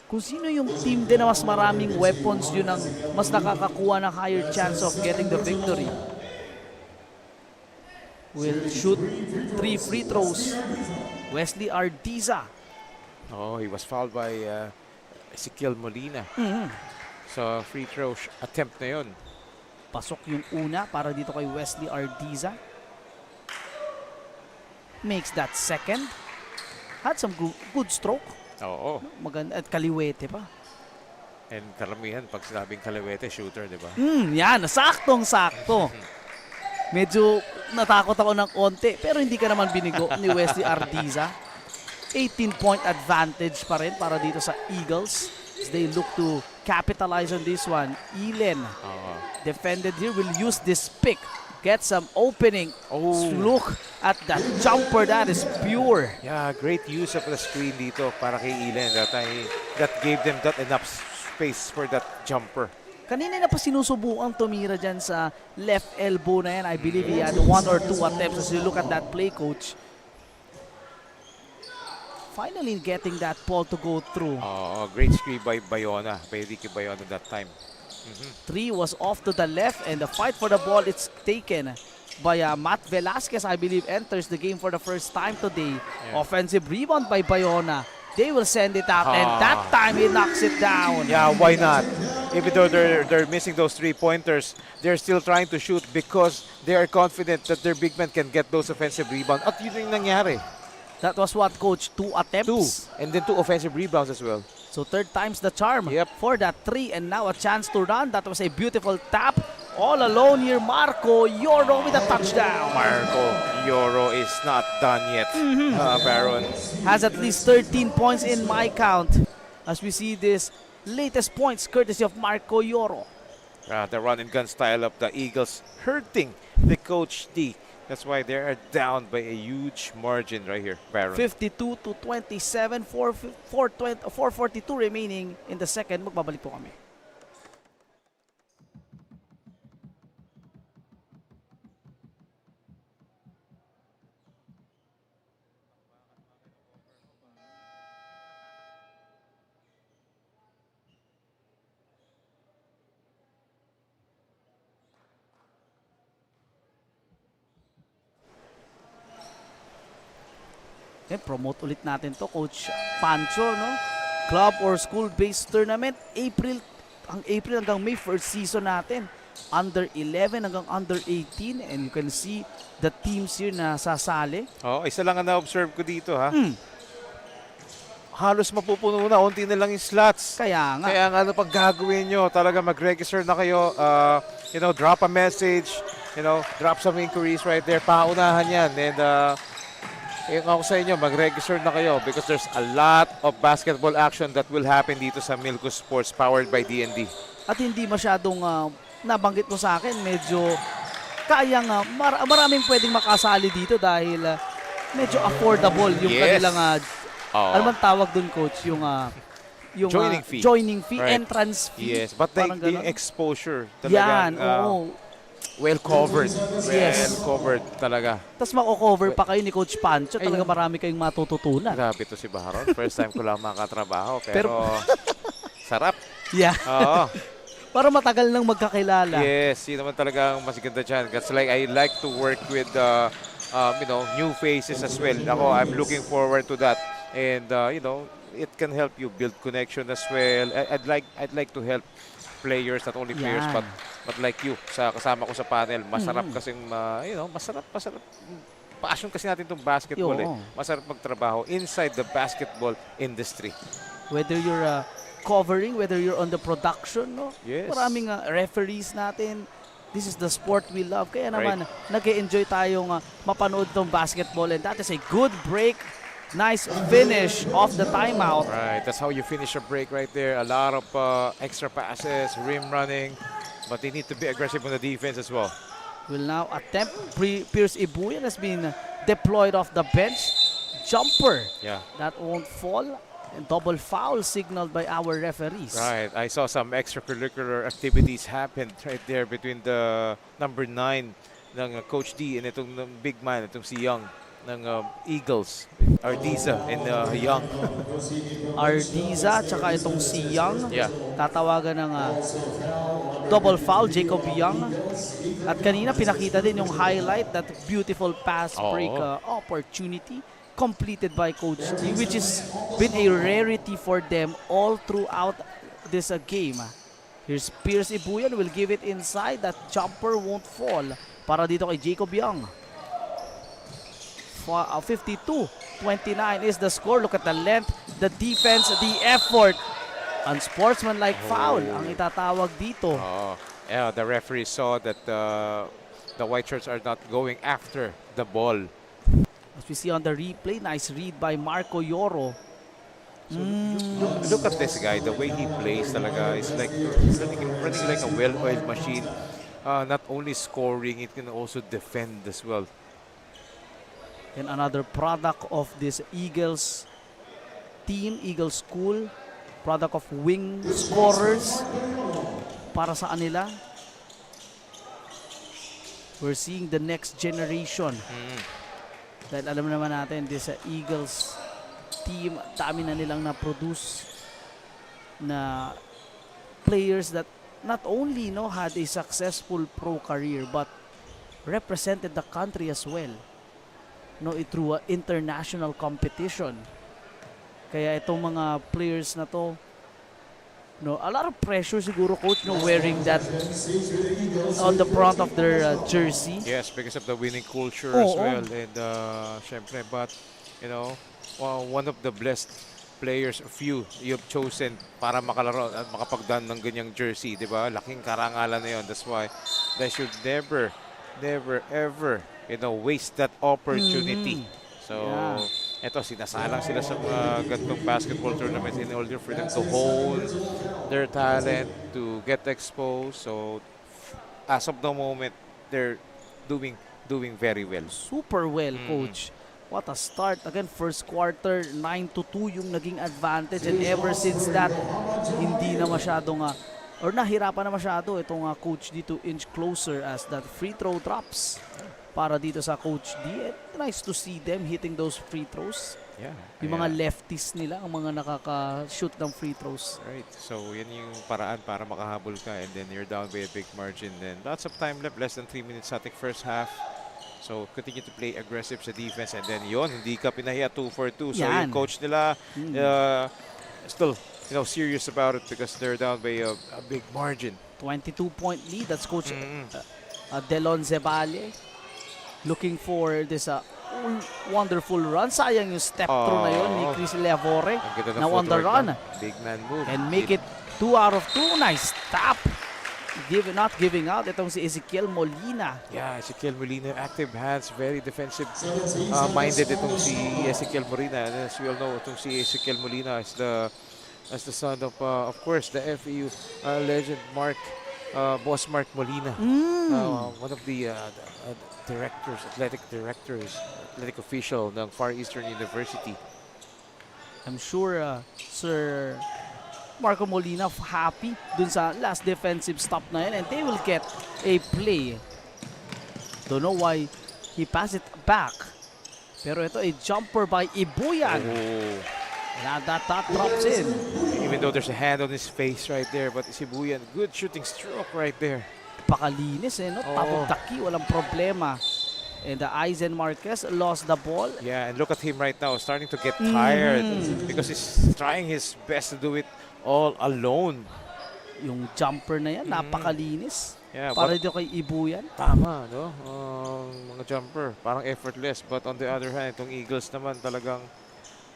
Kung sino yung team din na mas maraming weapons, yun ang mas nakakakuha ng higher chance of getting the victory. Will shoot 3 free throws. Wesley Ardiza. Oh, he was fouled by Ezekiel Molina. So, free throw attempt na yun. Pasok yung una para dito kay Wesley Ardiza. Makes that second. Had some good stroke. Oo. Maganda at kaliwete pa. And karamihan, pag sinabing kaliwete, shooter, di ba? Yan, saktong-sakto. Medyo natakot ako ng konti, pero hindi ka naman binigo ni Wesley Ardiza. 18-point advantage pa rin para dito sa Eagles as they look to capitalize on this one. Ilen, defended here, will use this pick. Get some opening. Look at that jumper. That is pure. Yeah, great use of the screen dito para kay Ilen. That gave them that enough space for that jumper. Kanina na pa sinusubukan tumira dyan sa left elbow na yan. I believe he had 1 or 2 attempts as you look at that play, Coach. Finally getting that ball to go through. Great screen by Bayona. By Ricky Bayona that time. 3 was off to the left and the fight for the ball, it's taken by Matt Velasquez, I believe, enters the game for the first time today. Offensive rebound by Bayona. They will send it out and that time he knocks it down. Yeah, why not? Even though they're missing those 3-pointers, they're still trying to shoot because they are confident that their big men can get those offensive rebounds. At yun yung nangyari. That was what, Coach? 2 attempts? 2. And then 2 offensive rebounds as well. So 3rd time's the charm for that 3 and now a chance to run. That was a beautiful tap. All alone here, Marco Yoro with a touchdown. Marco Yoro is not done yet, Baron. Has at least 13 points in my count as we see this latest points courtesy of Marco Yoro. The run and gun style of the Eagles hurting the Coach D That's why they are down by a huge margin right here, Baron. 52 to 27, 442 remaining in the second. Magbabalik po kami. Promote ulit natin to, Coach Pancho, no? Club or school-based tournament, April hanggang May, first season natin. Under 11 hanggang under 18, and you can see the teams here na sasali. Oh, isa lang ang na-observe ko dito, ha? Halos mapupuno na, unti na lang yung slots. Kaya nga. Kaya nga, ano pag gagawin nyo, talaga mag-register na kayo, drop a message, drop some inquiries right there, paunahan yan. And yung ako sa inyo, mag-register na kayo because there's a lot of basketball action that will happen dito sa Milko Sports powered by D&D. At hindi masyadong nabanggit mo sa akin, medyo kayang maraming pwedeng makasali dito dahil medyo affordable yung kanilang ano man tawag dun, Coach, yung joining fee, right. Entrance fee. Yes, but the exposure talagang well covered. Well covered talaga. Tapos mako-cover pa kayo ni Coach Pancho. Talaga marami kayong matututunan. Grabe to si Baron. First time ko lang makatrabaho. Pero sarap. Yeah. Oo. Para matagal nang magkakilala. Yes, yun naman talagang mas ganda dyan. Kasi I like to work with new faces as well. Ako, I'm looking forward to that. And it can help you build connection as well. I'd like to help players, not only players, but like you, sa kasama ko sa panel. Masarap kasing, masarap. Passion kasi natin itong basketball Masarap magtrabaho inside the basketball industry. Whether you're covering, whether you're on the production, no? Yes. Maraming referees natin. This is the sport we love. Kaya naman, nag-e-enjoy tayong mapanood itong basketball. And that is a good break. Nice finish off the timeout. Right, that's how you finish a break right there. A lot of extra passes, rim running, but they need to be aggressive on the defense as well. Will now attempt. Pierce Ibuyan has been deployed off the bench. Jumper. Yeah. That won't fall. And double foul signaled by our referees. Right, I saw some extracurricular activities happened right there between the number 9 ng Coach D and itong big man, itong si Young ng Eagles, Ardiza and Young. Ardiza tsaka itong si Young. Yeah. Tatawagan ng double foul, Jacob Young. At kanina pinakita din yung highlight, that beautiful pass break opportunity completed by Coach D, which has been a rarity for them all throughout this game. Here's Pierce Ibuyan, will give it inside. That jumper won't fall para dito kay Jacob Young. 52-29 is the score. Look at the length, the defense, the effort. Unsportsmanlike foul ang itatawag dito. Yeah, the referee saw that the white shirts are not going after the ball. As we see on the replay, nice read by Marco Yoro. So look at this guy, the way he plays talaga is like running like a well-oiled machine. Not only scoring, it can also defend as well. And another product of this Eagles team, Eagles school, product of wing scorers para sa kanila. We're seeing the next generation. Dahil alam naman natin, this Eagles team, dami na nilang na-produce na players that not only had a successful pro career but represented the country as well. Through international competition. Kaya itong mga players na to, a lot of pressure siguro, Coach, wearing that on the front of their jersey. Yes, because of the winning culture as well. And syempre, but one of the blessed players of you've chosen para makalaro at makapagdan ng ganyang jersey, di ba? Laking karangalan na yun. That's why they should never ever waste that opportunity. So, eto, sinasalang sila sa gantong basketball tournaments in order for them to hone their talent, to get exposed. So, as of the moment, they're doing doing very well. Super well, coach. What a start. Again, first quarter, 9-2 yung naging advantage. And ever since that, hindi na masyadong, or nahirapan na masyado itong coach D to inch closer as that free throw drops para dito sa coach D. And nice to see them hitting those free throws. Yeah. Yung mga lefties nila, ang mga nakaka-shoot ng free throws. Right. So, yan yung paraan para makahabol ka and then you're down by a big margin. Then lots of time left, less than 3 minutes sa ating first half. So, continue to play aggressive sa defense and then yon hindi ka pinahiya 2 for 2. So, yung coach nila still, serious about it because they're down by a big margin. 22-point lead. That's Coach Delon Zeballe looking for this wonderful run. Sayang yung step through na yun ni Chris Levore. Now on the run. Big man move. And make it 2 out of 2. Nice tap. Not giving out. Itong si Ezekiel Molina. Yeah, Ezekiel Molina, active hands, very defensive minded itong si Ezekiel Molina. And as we all know, itong si Ezekiel Molina is the son of course, the FEU legend Boss Mark Molina. One of the athletic official ng Far Eastern University. I'm sure Sir Marco Molina happy dun sa last defensive stop na yun and they will get a play. Don't know why he passed it back. Pero ito a jumper by Ibuyan. And that drops in. Even though there's a hand on his face right there, but Ibuyan, good shooting stroke right there. Pakalinis no? Top of the key, walang problema. And the Eisen Marquez lost the ball. Yeah, and look at him right now, starting to get tired because he's trying his best to do it all alone. Yung jumper na yan, napakalinis. Yeah, para dito kay Ibuyan. Tama, no? Mga jumper, parang effortless. But on the other hand, itong Eagles naman talagang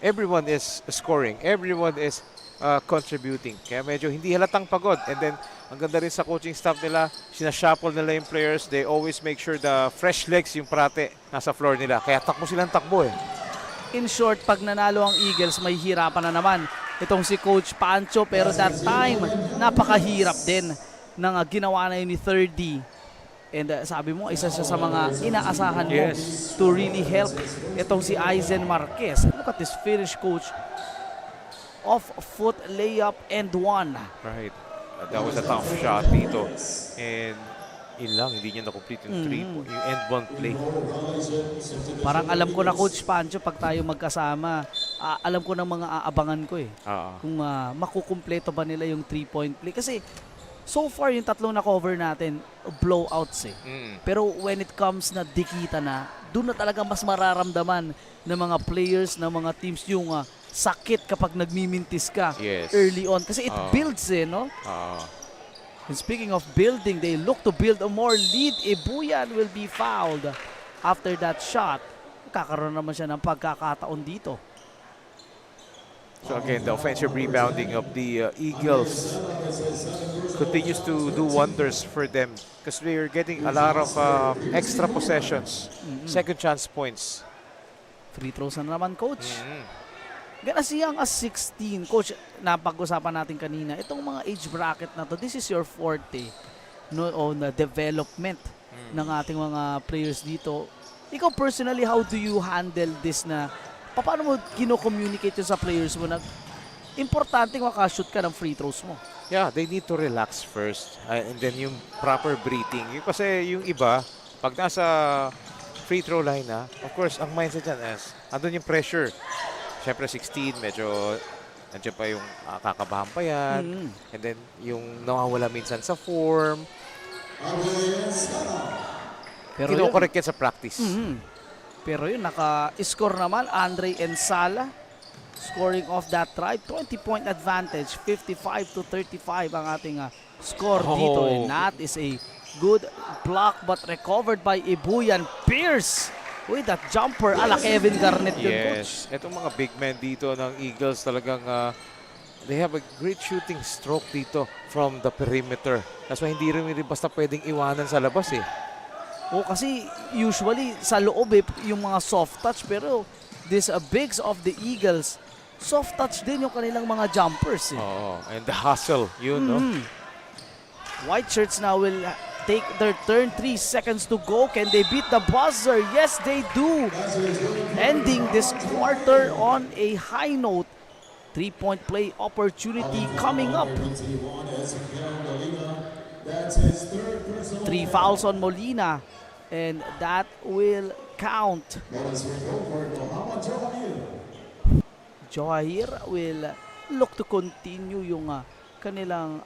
everyone is scoring. Everyone is contributing. Kaya medyo hindi halatang pagod. And then, ang ganda rin sa coaching staff nila, sinashuffle nila yung players. They always make sure the fresh legs yung parate nasa floor nila. Kaya takbo silang takbo eh. In short, pag nanalo ang Eagles, may hirapan na naman itong si Coach Pancho. Pero that time, napakahirap din ng ginawa na yun ni 3D. And sabi mo, isa siya sa mga inaasahan mo to really help itong si Eisen Marquez. Look at this finish, Coach. Off-foot layup and one. Right. That was a tough shot dito. And hindi niya na-complete yung 3 yung end one play. Parang alam ko na, Coach Pancho, pag tayo magkasama, alam ko ng mga aabangan ko eh. Kung makukumpleto ba nila yung 3-point play. Kasi so far yung tatlong na-cover natin, blowouts eh. Pero when it comes na dikita na, doon na talaga mas mararamdaman ng mga players, ng mga teams yung sakit kapag nagmimintis ka early on. Kasi it builds no? And speaking of building, they look to build a more lead. Ibuyan will be fouled after that shot. Kakaroon naman siya ng pagkakataon dito. So again, the offensive rebounding of the Eagles continues to do wonders for them because they are getting a lot of extra possessions, second chance points. Free throws na naman, Coach. Gan as young as 16, Coach, napag-usapan natin kanina, itong mga age bracket na to, this is your forte on the development ng ating mga players dito. Ikaw personally, how do you handle this na, paano mo kino-communicate yun sa players mo na importante makashoot ka ng free throws mo? Yeah, they need to relax first and then yung proper breathing. Kasi yung iba, pag nasa free throw line na, of course, ang mindset dyan is, andun yung pressure. Siyempre 16, medyo nandiyan pa yung kakabahan pa yan. And then yung nawawala minsan sa form. Pero kino-correct yan sa practice. Pero yun, naka-score naman Andre Ensala. Scoring off that drive, 20-point advantage, 55-35 ang ating score dito. And that is a good block but recovered by Ibuyan. Pierce with that jumper ala Kevin Garnett yun, Coach. Itong mga big men dito ng Eagles talagang they have a great shooting stroke dito from the perimeter. That's why hindi rin basta pwedeng iwanan sa labas eh. Kasi usually sa loob yung mga soft touch, pero these bigs of the Eagles, soft touch din yung kanilang mga jumpers eh. And the hustle, yun, no? White shirts now will take their turn. 3 seconds to go. Can they beat the buzzer? Yes, they do. Ending this quarter on a high note. 3-point play opportunity coming up. 3 fouls on Molina. And that will count. Johir will look to continue yung kanilang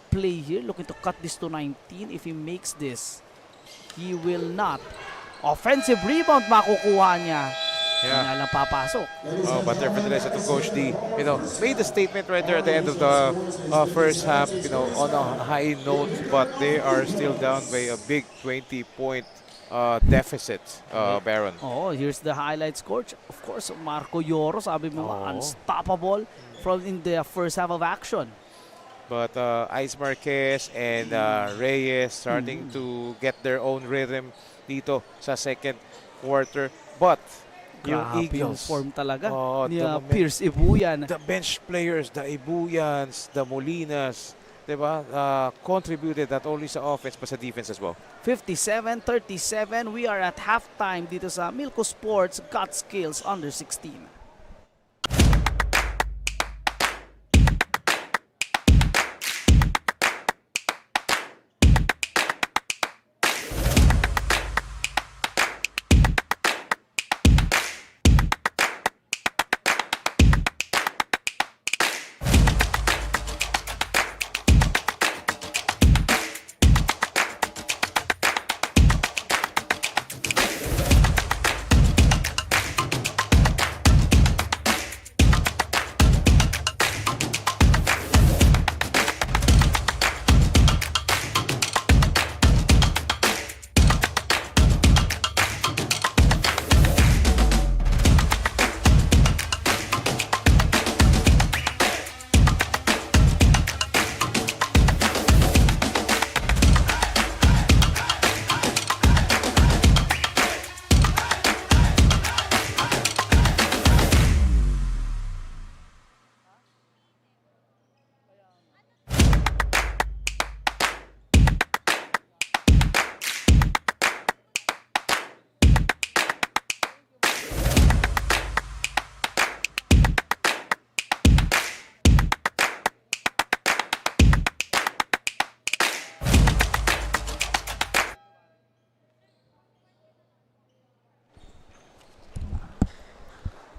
play here. Looking to cut this to 19. If he makes this, he will not. Offensive rebound makukuha niya. Yeah. Hindi na lang papasok. Oh, but nevertheless, ito Coach D, made a statement right there at the end of the first half, on a high note, but they are still down by a big 20-point deficit, Baron. Oh, here's the highlights, coach. Of course, Marco Yoro, sabi mo, unstoppable from in the first half of action. But Ice Marquez and Reyes starting to get their own rhythm dito sa second quarter. But yung Grabe yung Eagles, form talaga ni the Pierce Ibuyan. the bench players, the Ibuyans, the Molinas, diba, contributed not only sa offense but sa defense as well. 57-37, we are at halftime dito sa Milko Sports Got Skills Under 16.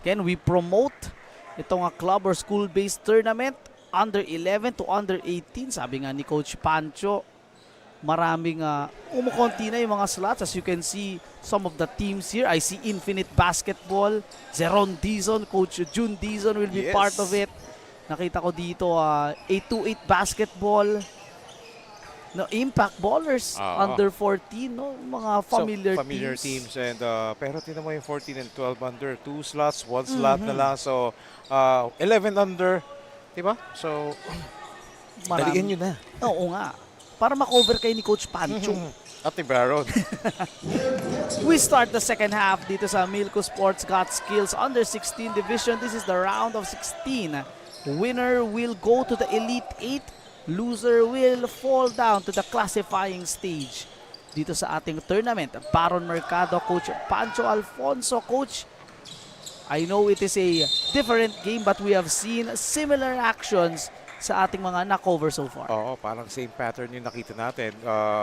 Can we promote itong club or school-based tournament under 11 to under 18? Sabi nga ni Coach Pancho, maraming umukonti na yung mga slots. As you can see, some of the teams here. I see Infinite Basketball, Zeron Dizon, Coach June Dizon will be part of it. Nakita ko dito 828 Basketball. No, Impact Ballers, under 14, no? Mga familiar teams. And, pero tinan mo yung 14 and 12 under, 2 slots, 1 slot na lang. So, 11 under, diba? So, daliin nyo na. Oo nga. Para makover kayo ni Coach Pancho. Ate Baron. We start the second half dito sa Milko Sports Got Skills Under 16 Division. This is the round of 16. Winner will go to the Elite 8. Loser will fall down to the classifying stage dito sa ating tournament. Baron Mercado, Coach Pancho Alfonso. Coach, I know it is a different game but we have seen similar actions sa ating mga knockover so far. Oo, parang same pattern yung nakita natin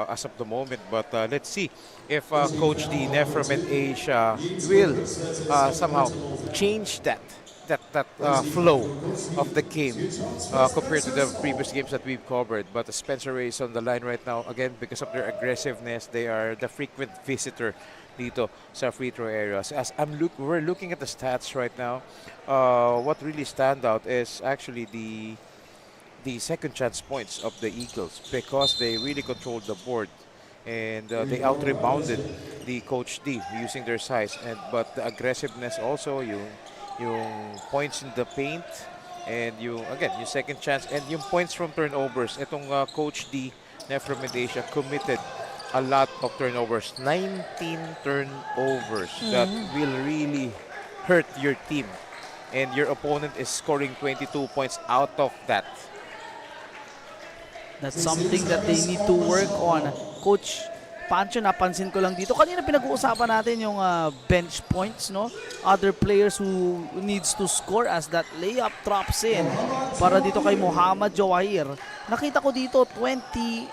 as of the moment. But let's see if Coach D, NEPHROMED Asia will somehow change that flow of the game compared to the previous games that we've covered. But Spencer Ray is on the line right now. Again, because of their aggressiveness, they are the frequent visitor dito sa free throw areas. As we're looking at the stats right now, what really stand out is actually the second chance points of the Eagles because they really controlled the board. And they out-rebounded the Coach D using their size. But the aggressiveness also, yung points in the paint, and yung second chance, and yung points from turnovers. Itong Coach D, NEPHROMED Asia, committed a lot of turnovers. 19 turnovers that will really hurt your team. And your opponent is scoring 22 points out of that. That's something that they need to work on. Coach Pancho, napansin ko lang dito. Kanina pinag-uusapan natin yung bench points, no? Other players who needs to score as that layup drops in. Para dito kay Muhammad Jawahir. Nakita ko dito 25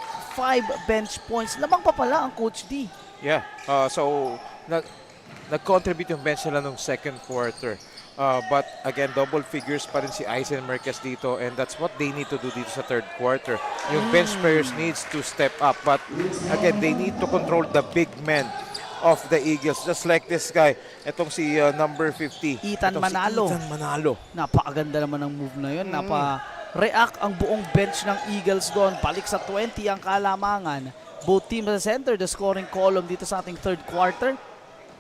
bench points. Lamang pa pala ang Coach D. Yeah, so nag-contribute yung bench nila nung second quarter. But again, double figures pa rin si Eisen Marquez dito, and that's what they need to do dito sa third quarter. Yung bench players needs to step up, but again, they need to control the big men of the Eagles, just like this guy. Itong si number 50. Ethan Manalo. Si Ethan Manalo. Napakaganda naman ng move na yun. Napa-react ang buong bench ng Eagles doon. Balik sa 20 ang kalamangan. Both teams sa center, the scoring column dito sa ating third quarter.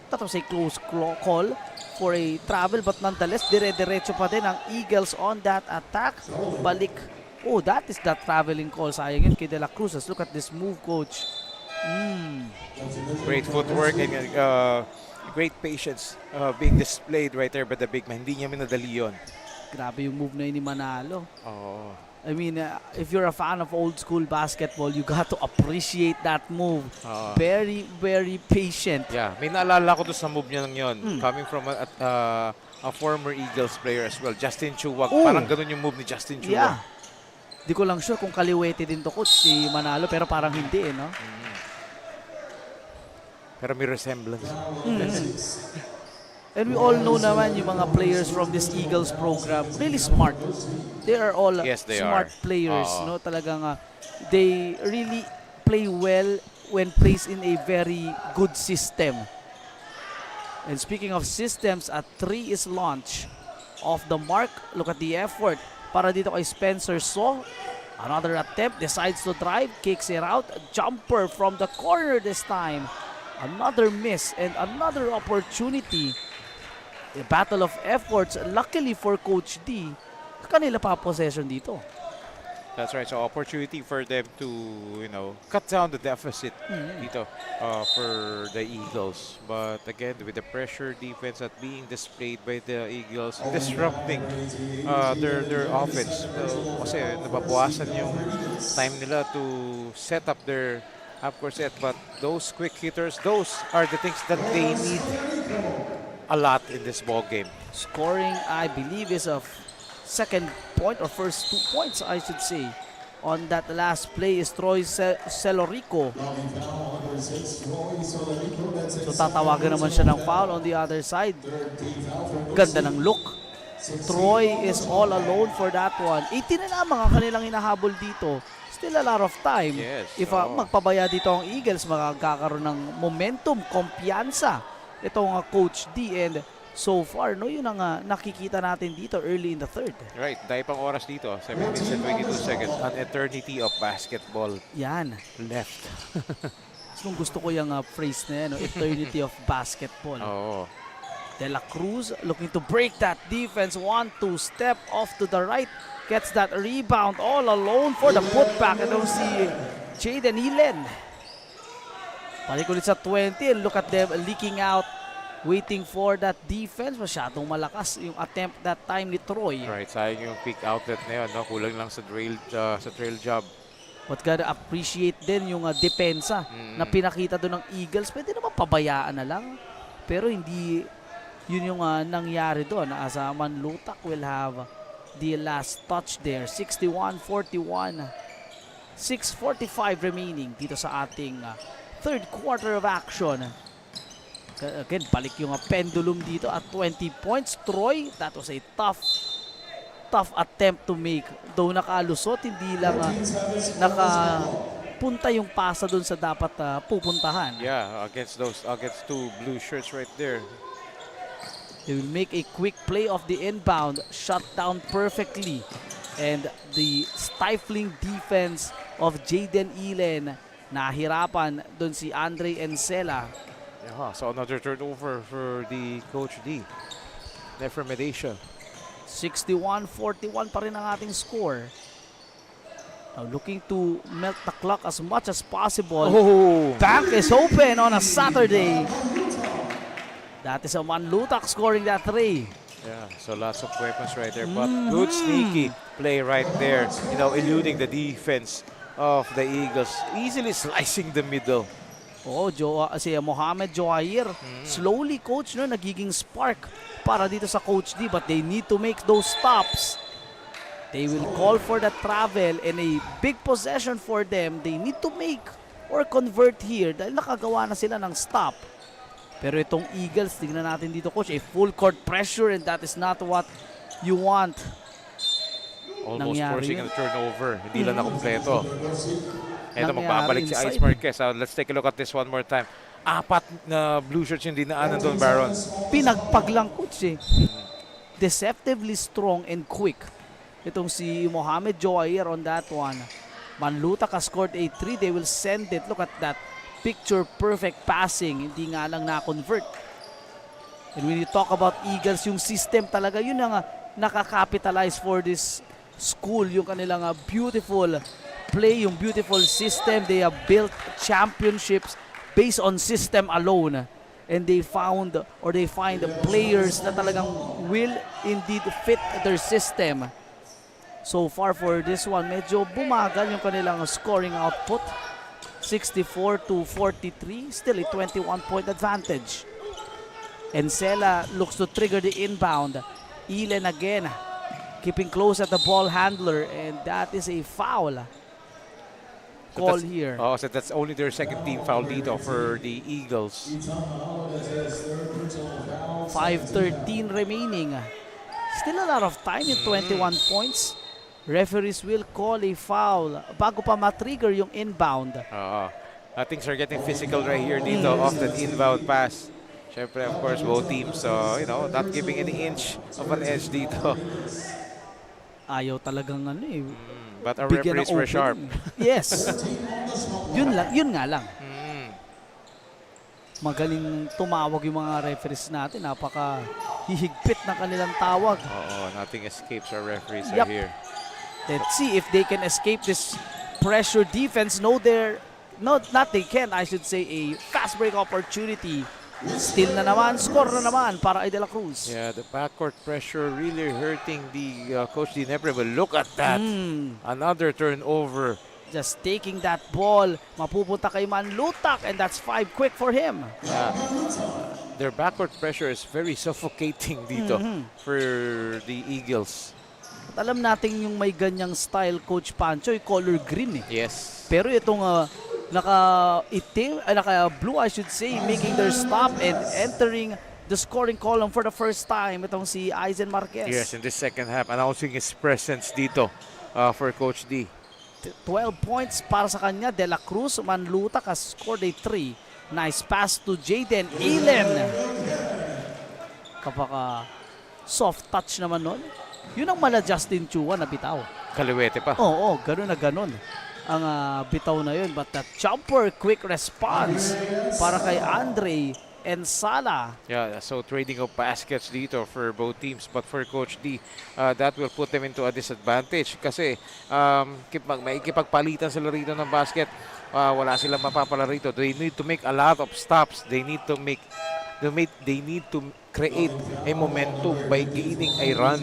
That was a close call for a travel, but nonetheless, dire-diretso pa din ang Eagles on that attack. Balik. Oh, that is that traveling call. Sayang yun kay De La Cruz. Let's look at this move, Coach. Great footwork and great patience being displayed right there by the big man. Hindi niya minadali yun. Grabe yung move na yun ni Manalo. Oh. I mean, if you're a fan of old school basketball, you got to appreciate that move. Very, very patient. Yeah, may naalala ko doon sa move niya yun. Coming from a former Eagles player as well, Justin Chuwag. Parang ganun yung move ni Justin Chuwag. Yeah. Di ko lang sure kung kaliwete din to, Coach, si Manalo, pero parang hindi, no? Pero may resemblance. And we all know naman yung mga players from this Eagles program, really smart. They are all Yes, they smart are. players, no? Talagang they really play well when placed in a very good system. And speaking of systems, a 3 is launched. Off the mark, look at the effort. Para dito kay Spencer So. Another attempt, decides to drive, kicks it out. A jumper from the corner this time. Another miss and another opportunity. A battle of efforts. Luckily for Coach D, kanila pa possession dito. That's right. So opportunity for them to, cut down the deficit dito for the Eagles. But again, with the pressure defense that being displayed by the Eagles, disrupting their offense. Kasi nababawasan yung time nila to set up their half-court set. But those quick hitters, those are the things that they need a lot in this ball game. Scoring, I believe, is a second point or first 2 points, I should say. On that last play is Troy Celorico. So tatawagan naman siya ng foul on the other side. Ganda ng look. Troy is all alone for that one. 18 na lang mga kanilang hinahabol dito. Still a lot of time. Yes, If magpabaya dito ang Eagles, magkakaroon ng momentum, kumpiyansa. Itong Coach D, and so far, no, yun ang nakikita natin dito early in the third. Right, dahil pang oras dito, 7 minutes and 22 seconds, an eternity of basketball Yan. left. Gusto ko yung phrase na yan, no? Eternity of basketball. Oo. De La Cruz looking to break that defense. 1-2 step off to the right. Gets that rebound all alone for the putback. Itong si Jaden Ilen. Balik ulit sa 20 and look at them leaking out. Waiting for that defense. Masyadong malakas yung attempt that time ni Troy. Right, sayang yung peak outlet na yun, no? Kulang lang sa trail job. But gotta appreciate din yung depensa na pinakita doon ng Eagles. Pwede naman pabayaan na lang. Pero hindi yun yung nangyari doon. As Manlutak will have the last touch there. 61-41. 6:45 remaining dito sa ating third quarter of action. Again, balik yung pendulum dito at 20 points. Troy, that was a tough attempt to make. Though nakalusot, hindi lang nakapunta yung pasa dun sa dapat pupuntahan. Yeah, against two blue shirts right there. They will make a quick play of the inbound, shut down perfectly. And the stifling defense of Jaden Ilen, nahirapan dun si Andre Encela. Yeah, so another turnover for the Coach D. NEPHROMED Asia. 61-41 pa rin ang ating score. Now looking to melt the clock as much as possible. Oh! Bank is open on a Saturday. That is a Manlutak scoring that 3. Yeah, so lots of weapons right there. But good sneaky play right there. Eluding the defense of the Eagles, easily slicing the middle. Oh, si Mohamed Joair, slowly coach no, nagiging spark para dito sa Coach D, but they need to make those stops. They will call for the travel and a big possession for them. They need to make or convert here dahil nakagawa na sila ng stop. Pero itong Eagles, tingnan natin dito coach, a full court pressure and that is not what you want. Almost Nangyari forcing yun. a turnover. Hindi lang na kumpleto. Ito, Nangyari magbabalik si inside. Ice Marquez. Let's take a look at this one more time. 4 na blue shirts yung dinaanan doon, Baron. Pinagpag lang coach eh. Deceptively strong and quick. Itong si Mohamed Joair on that one. Manlutak has scored a 3. They will send it. Look at that. Picture perfect passing. Hindi nga lang na-convert. And when you talk about Eagles, yung system talaga, yun ang nakakapitalize for this school. Yung kanilang beautiful play, yung beautiful system. They have built championships based on system alone. And they found or they find players na talagang will indeed fit their system. So far for this one, medyo bumagal yung kanilang scoring output. 64-43, still a 21-point advantage. Encela looks to trigger the inbound. Ilen again, keeping close at the ball handler, and that is a foul call here. Oh, so that's only their second team foul dito for the Eagles. 5:13 remaining. Still a lot of time in 21 points. Referees will call a foul bago pa matrigger yung inbound. Things are getting physical right here dito off that inbound pass. Syempre, of course, both teams, not giving any inch of an edge dito. Ayaw talagang But our bigyan ng referees were sharp. Yes. Yun nga lang. Magaling tumawag yung mga referees natin. Napaka hihigpit ng kanilang tawag. Nothing escapes our referees Yep. are here. Let's see if they can escape this pressure defense. Not they can, I should say, a fast break opportunity. Steal na naman, score na naman para ay De La Cruz. Yeah, the backcourt pressure really hurting the Coach D. NEPHROMED. Look at that. Another turnover. Just taking that ball, mapupunta kay Manlutak, and that's 5 quick for him. Yeah. Their backcourt pressure is very suffocating dito for the Eagles. At alam natin yung may ganyang style, Coach Pancho, yung color green eh. Yes. Pero itong naka-blue I should say, making their stop and entering the scoring column for the first time, itong si Aizen Marquez. Yes, in the second half, announcing his presence dito for Coach D. 12 points para sa kanya. De La Cruz, Manlutak has scored a 3. Nice pass to Jaden Ilen. Kapaka soft touch naman nun. Yun ang mala Justin Chua na bitaw. Kaliwete pa. Oo, ganun na ganun ang bitaw na yun. But that jumper, quick response para kay Andre Ensala. Yeah, so trading of baskets dito for both teams. But for Coach D, that will put them into a disadvantage kasi may ikipagpalitan sila rito ng basket. Wala silang mapapala rito. They need to make a lot of stops. They need to create a momentum by gaining a run.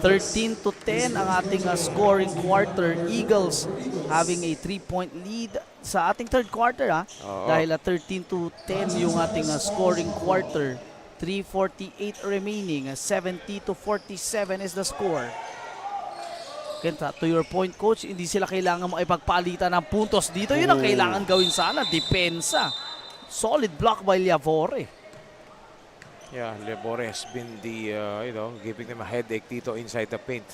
13-10 ang ating scoring quarter. Eagles having a 3-point lead sa ating third quarter dahil 13-10 yung ating scoring quarter. 3:48 remaining, 70-47 is the score. Kenta, to your point coach, hindi sila kailangan makipagpalitan ng puntos dito. Yun ang kailangan gawin sana, depensa. Solid block by Liavore. Yeah, Liavore has been giving them a headache dito inside the paint.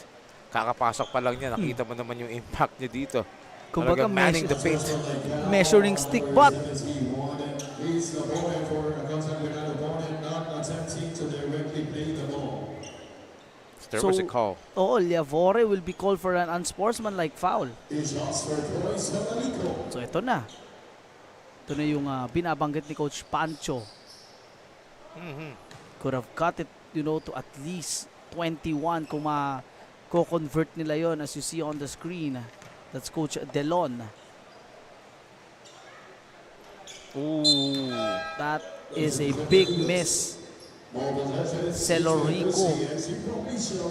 Kakapasok pa lang niya, nakita mo naman yung impact niya dito. Kumbaga, manning the paint. Measuring stick but There was a call. Liavore will be called for an unsportsmanlike foul. So ito na. Ito na yung binabanggit ni Coach Pancho. Could have cut it, to at least 21 kung ma-convert nila yon as you see on the screen. That's Coach Delon. Ooh, that is a big miss. Celorico.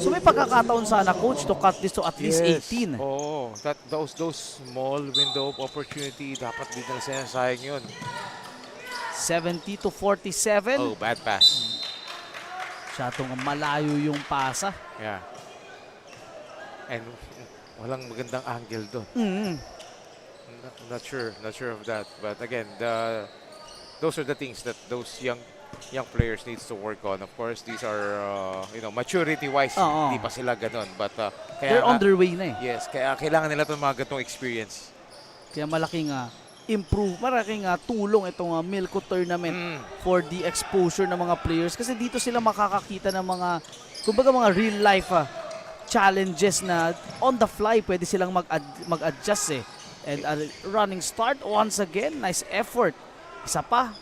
So may pagkakataon sana, coach, to cut this to at least 18. Oo. Those small window of opportunity, dapat di na sinasayang yun. 70 to 47. Oh, bad pass. Masyadong malayo yung pasa. Yeah. And walang magandang angle doon. Not sure of that. But again, those are the things that those young players needs to work on. Of course, these are maturity-wise, Oo. hindi pa sila ganun. But They're on their way na eh. yes, kaya kailangan nila itong mga ganitong experience. Kaya malaking malaking tulong itong Milko tournament for the exposure ng mga players. Kasi dito sila makakakita ng mga, kumbaga mga real life challenges na on the fly pwede silang mag-adjust eh. And a running start once again, nice effort. Isa pa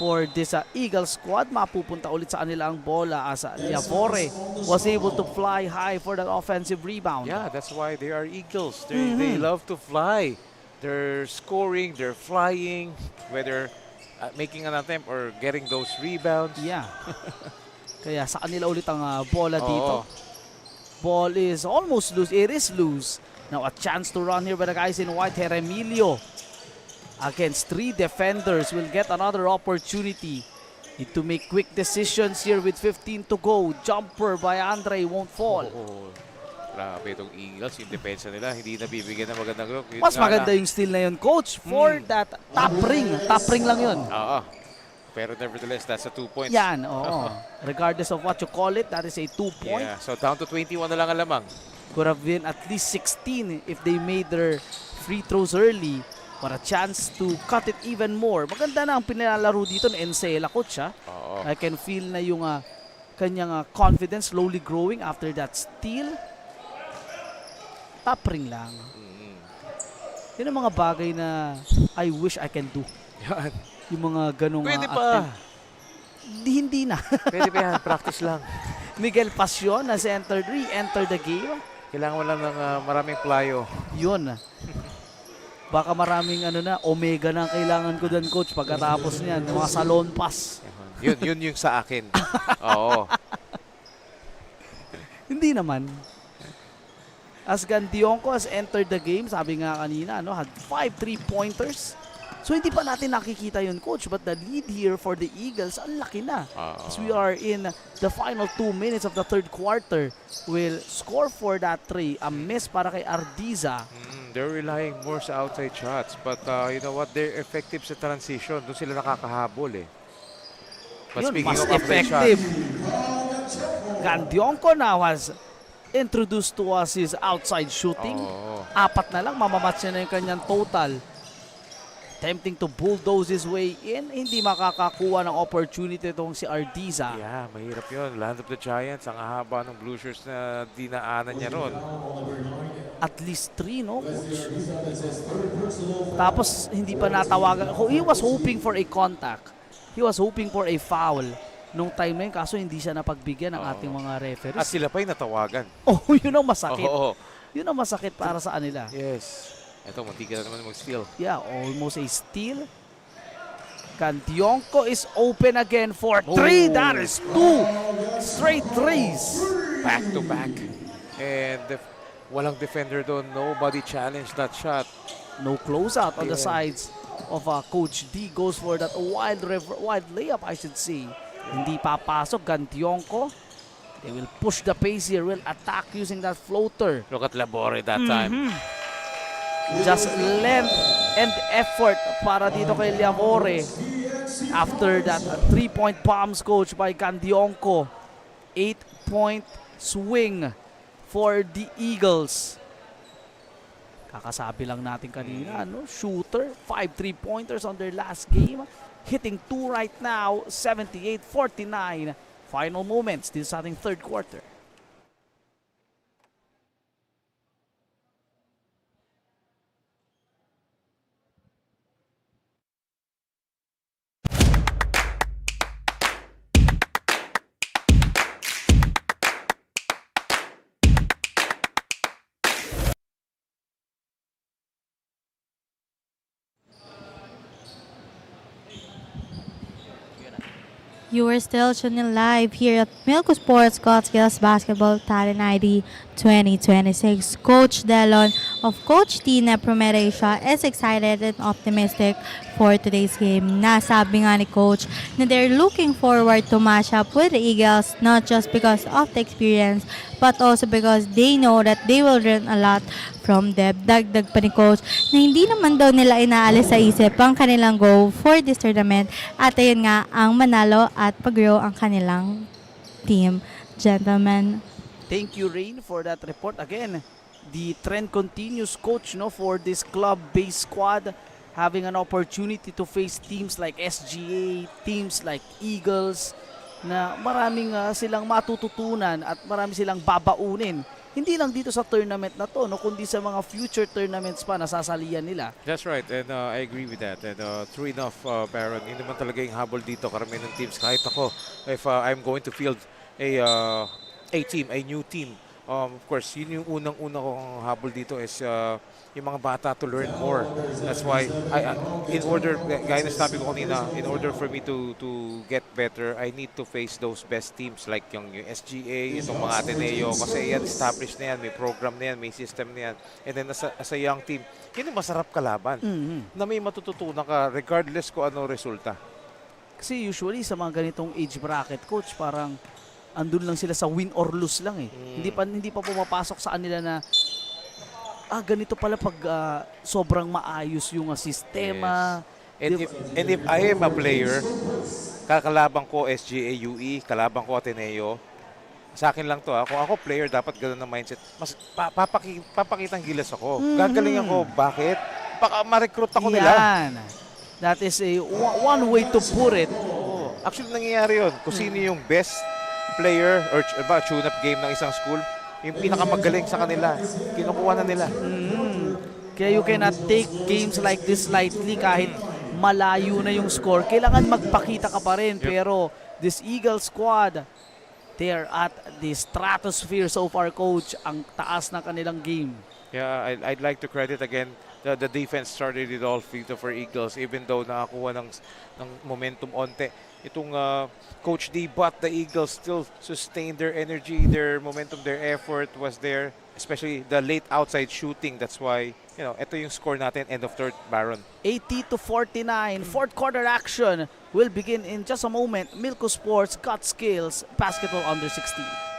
for this Eagle squad, mapupunta ulit sa kanila ang bola as Liavore was able to fly high for that offensive rebound. Yeah, that's why they are Eagles. They love to fly. They're scoring, they're flying, whether making an attempt or getting those rebounds. Yeah. Kaya sa kanila ulit ang bola dito. Oo. Ball is almost loose. It is loose. Now a chance to run here by the guys in white. Jeremilio against 3 defenders will get another opportunity. Need to make quick decisions here with 15 to go. Jumper by Andre won't fall. Oo. Grabe itong Eagles, yung depensa nila, hindi nabibigyan ng magandang look. Yun Mas nga maganda lang. yung steal na yun, coach, for that top ring. Top ring lang yun. Oo. Pero nevertheless, that's a 2 points. Yan, oo. Regardless of what you call it, that is a 2-point. Yeah, so down to 21 na lang ang lamang. Could have been at least 16 if they made their free throws early. But a chance to cut it even more. Maganda na ang pinalalaro dito ng Encela, coach. Oo. I can feel na yung kanyang confidence slowly growing after that steal. Top ring lang. Yun ang mga bagay na I wish I can do. Yan. Yung mga ganong Pwede pa. Hindi na. Pwede pa yan. Practice lang. Miguel Pasion has re-entered the game. Kailangan mo lang ng maraming playo. Yun. Baka maraming omega na ang kailangan ko doon, coach, pagkatapos niyan. Mga salon pass. Yun yung sa akin. Oo. Hindi naman. As Gandionco has entered the game, sabi nga kanina, had 5 3-pointers. So hindi pa natin nakikita yun, coach, but the lead here for the Eagles, ang laki na. As we are in the final 2 minutes of the third quarter, will score for that 3. A miss para kay Ardiza. They're relying more sa outside shots, but you know what? They're effective sa transition. Doon sila nakakahabol eh. But Yun, speaking mas of outside effective. shots, Gandionco now has introduced to us his outside shooting. 4 na lang, mamamatch na yung kanyang total. Attempting to bulldoze his way in, hindi makakakuha ng opportunity itong si Ardiza. yeah, mahirap yun. Land of the Giants, ang haba ng Blue Shirts na dinaanan niya ron. At least 3, no, coach? Tapos, hindi pa natawagan. He was hoping for a contact. He was hoping for a foul nung time na yun, kaso hindi siya napagbigyan ng ating mga At referees. sila pa yung natawagan. Yun ang masakit. Oo. Yun ang masakit para sa kanila. Yes. Ito, muntika na naman mag-steal. Yeah, almost a steal. Gandionco is open again for 3. That is 2 straight threes. Back to back. And walang defender doon. Nobody challenged that shot. No closeout on the sides of Coach D. Goes for that wild layup, I should say. Hindi papasok. Gandionco. They will push the pace here. Will attack using that floater. Look at Labore that time. Just length and effort para dito kay Liavore. After that 3-point bombs, coach, by Gandionco. 8-point swing for the Eagles. Kakasabi lang natin kanina, shooter, 5 3-pointers on their last game. Hitting 2 right now, 78-49. Final moments, this is ating third quarter. You are still tuning live here at Milko Sports Scottsdale's Basketball Talent ID 2026. Coach Delon of Coach T NEPHROMED Asia is excited and optimistic for today's game. Nasabi nga ni Coach na they're looking forward to match up with the Eagles not just because of the experience but also because they know that they will learn a lot from them. Dagdag pa ni Coach na hindi naman daw nila inaalis sa isip ang kanilang goal for this tournament at ayun nga ang manalo at pag-grow ang kanilang team. Gentlemen, Thank you, Rain, for that report. Again, the trend continues, Coach, no, for this club-based squad having an opportunity to face teams like SGA, teams like Eagles, na maraming silang matututunan at marami silang babaunin. Hindi lang dito sa tournament na to, no, kundi sa mga future tournaments pa na sasalihan nila. That's right, and I agree with that. And true enough, Baron, hindi naman talaga yung habol dito karamihan ng teams. Kahit ako, if I'm going to field a team, a new team, of course, yun yung unang-una kong habol dito is yung mga bata to learn more. That's why, in order, gaya na sabi ko kanina, in order for me to get better, I need to face those best teams like yung SGA, itong mga Ateneo, kasi yan, established na yan, may program na yan, may system na yan. And then as a young team, yun yung masarap kalaban, na may matututunan ka regardless kung ano resulta. Kasi usually sa mga ganitong age bracket, Coach, parang andun lang sila sa win or lose lang eh. Hindi pa pumapasok sa kanila na ganito pala pag sobrang maayos yung sistema. Yes. And if I am a player, kakalaban ko SGA UE, kalaban ko Ateneo, sa akin lang to kung ako player, dapat gano'n ang mindset. Mas papakitang gilas ako. Gagaling ako. Bakit? Baka ma-recruit ako nila. Yan. That is one way to put it. Actually, nangyayari yun. Kung sino yung best player or tune-up game ng isang school, yung pinakamagaling sa kanila, kinukuha na nila. Kaya you cannot take games like this lightly kahit malayo na yung score. Kailangan magpakita ka pa rin. Pero this Eagle squad, they're at the stratosphere so far, Coach. Ang taas ng kanilang game. Yeah, I'd like to credit again the defense started it all for Eagles, even though nakakuha ng momentum onte itong Coach D, but the Eagles still sustained their energy, their momentum, their effort was there, especially the late outside shooting. That's why, ito yung score natin, end of third, Baron. 80-49, fourth quarter action will begin in just a moment. Milko Sports, Got Skills, Basketball Under 16.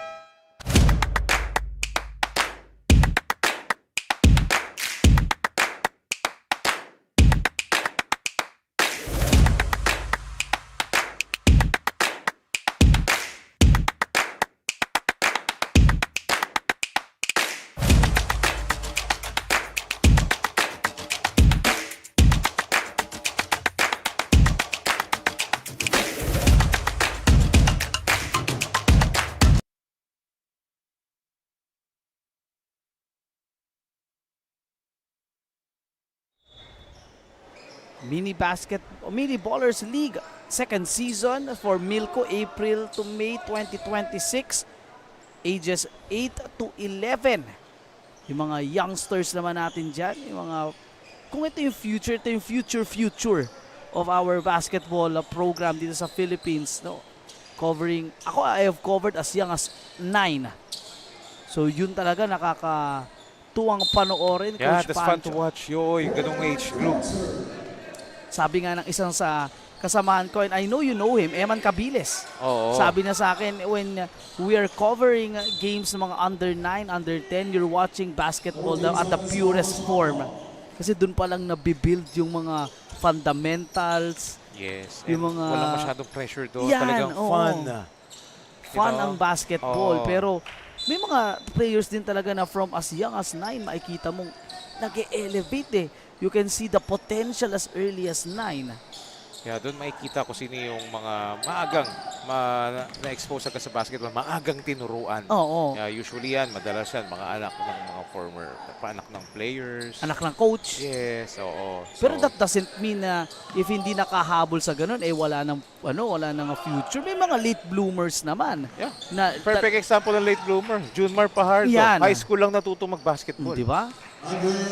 Mini Ballers League second season for Milko, April to May 2026, ages 8 to 11. Yung mga youngsters naman natin dyan, kung ito yung future of our basketball program dito sa Philippines, no? I have covered as young as 9. So yun talaga nakakatuwang panoorin, Yeah, Coach that's fun Pancho. to watch. Yung ganung age group. Sabi nga ng isang sa kasamahan ko, and I know you know him, Eman Cabiles. Oo. Sabi niya sa akin, when we are covering games ng mga under 9, under 10, you're watching basketball at the purest form. Kasi dun pa lang nabibuild yung mga fundamentals. Yes. Yung And mga... walang masyadong pressure doon. Yan, Talagang oo. fun. Fun ang basketball. Oo. Pero may mga players din talaga na from as young as 9, makikita mong nag-elevate eh. You can see the potential as early as 9. Kaya doon makikita ko sino yung mga maagang na-expose agad sa basketball, maagang tinuruan. Oo. Usually yan, madalas yan, mga anak ng mga former, anak ng players. Anak ng coach. Yes, oo. Pero that doesn't mean na if hindi nakahabol sa ganun, wala nang future. May mga late bloomers naman. Yeah. Na, Perfect example ng late bloomer. Junmar Pahardo. Yan. High school lang natuto mag-basketball. Di ba?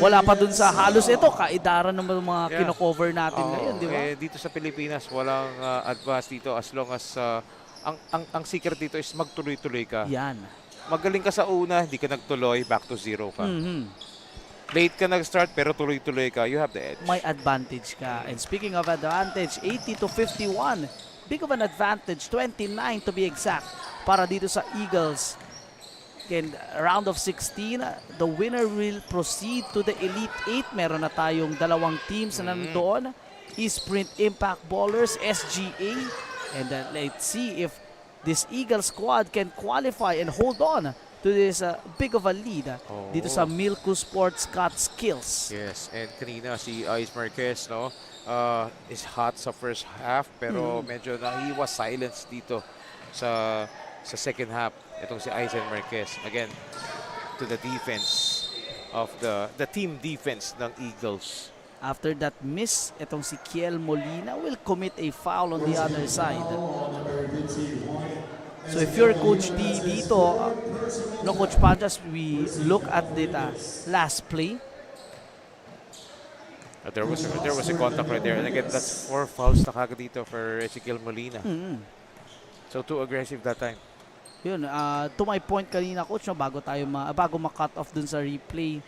Wala pa dun sa halos ito, kaidaran ng mga kino-cover natin ngayon, di ba? Dito sa Pilipinas, walang advance dito as long as ang secret dito is magtuloy-tuloy ka. Yan. Magaling ka sa una, hindi ka nagtuloy, back to zero ka. Late ka nag-start pero tuloy-tuloy ka, you have the edge. May advantage ka. And speaking of advantage, 80-51. Big of an advantage, 29 to be exact, para dito sa Eagles. And round of 16, the winner will proceed to the Elite 8. Meron na tayong dalawang teams na nandoon. Sprint Impact Ballers, SGA. And let's see if this Eagle squad can qualify and hold on to this big of a lead dito sa Milko Sports Got Skills. Yes, and kanina si Ice Marquez, no, is hot sa first half pero medyo nahiwas silence dito sa second half. Itong si Ice Marquez, again, to the defense of the team defense ng Eagles. After that miss, itong si Kiel Molina will commit a foul on the other side. So if you're Coach D dito, no, Coach Panchas, we look at the last play. There was a contact right there. And again, that's 4 fouls na kagad dito for Ezekiel Molina. So too aggressive that time. Yun, to my point kanina, Coach, no, bago ma-cut off dun sa replay,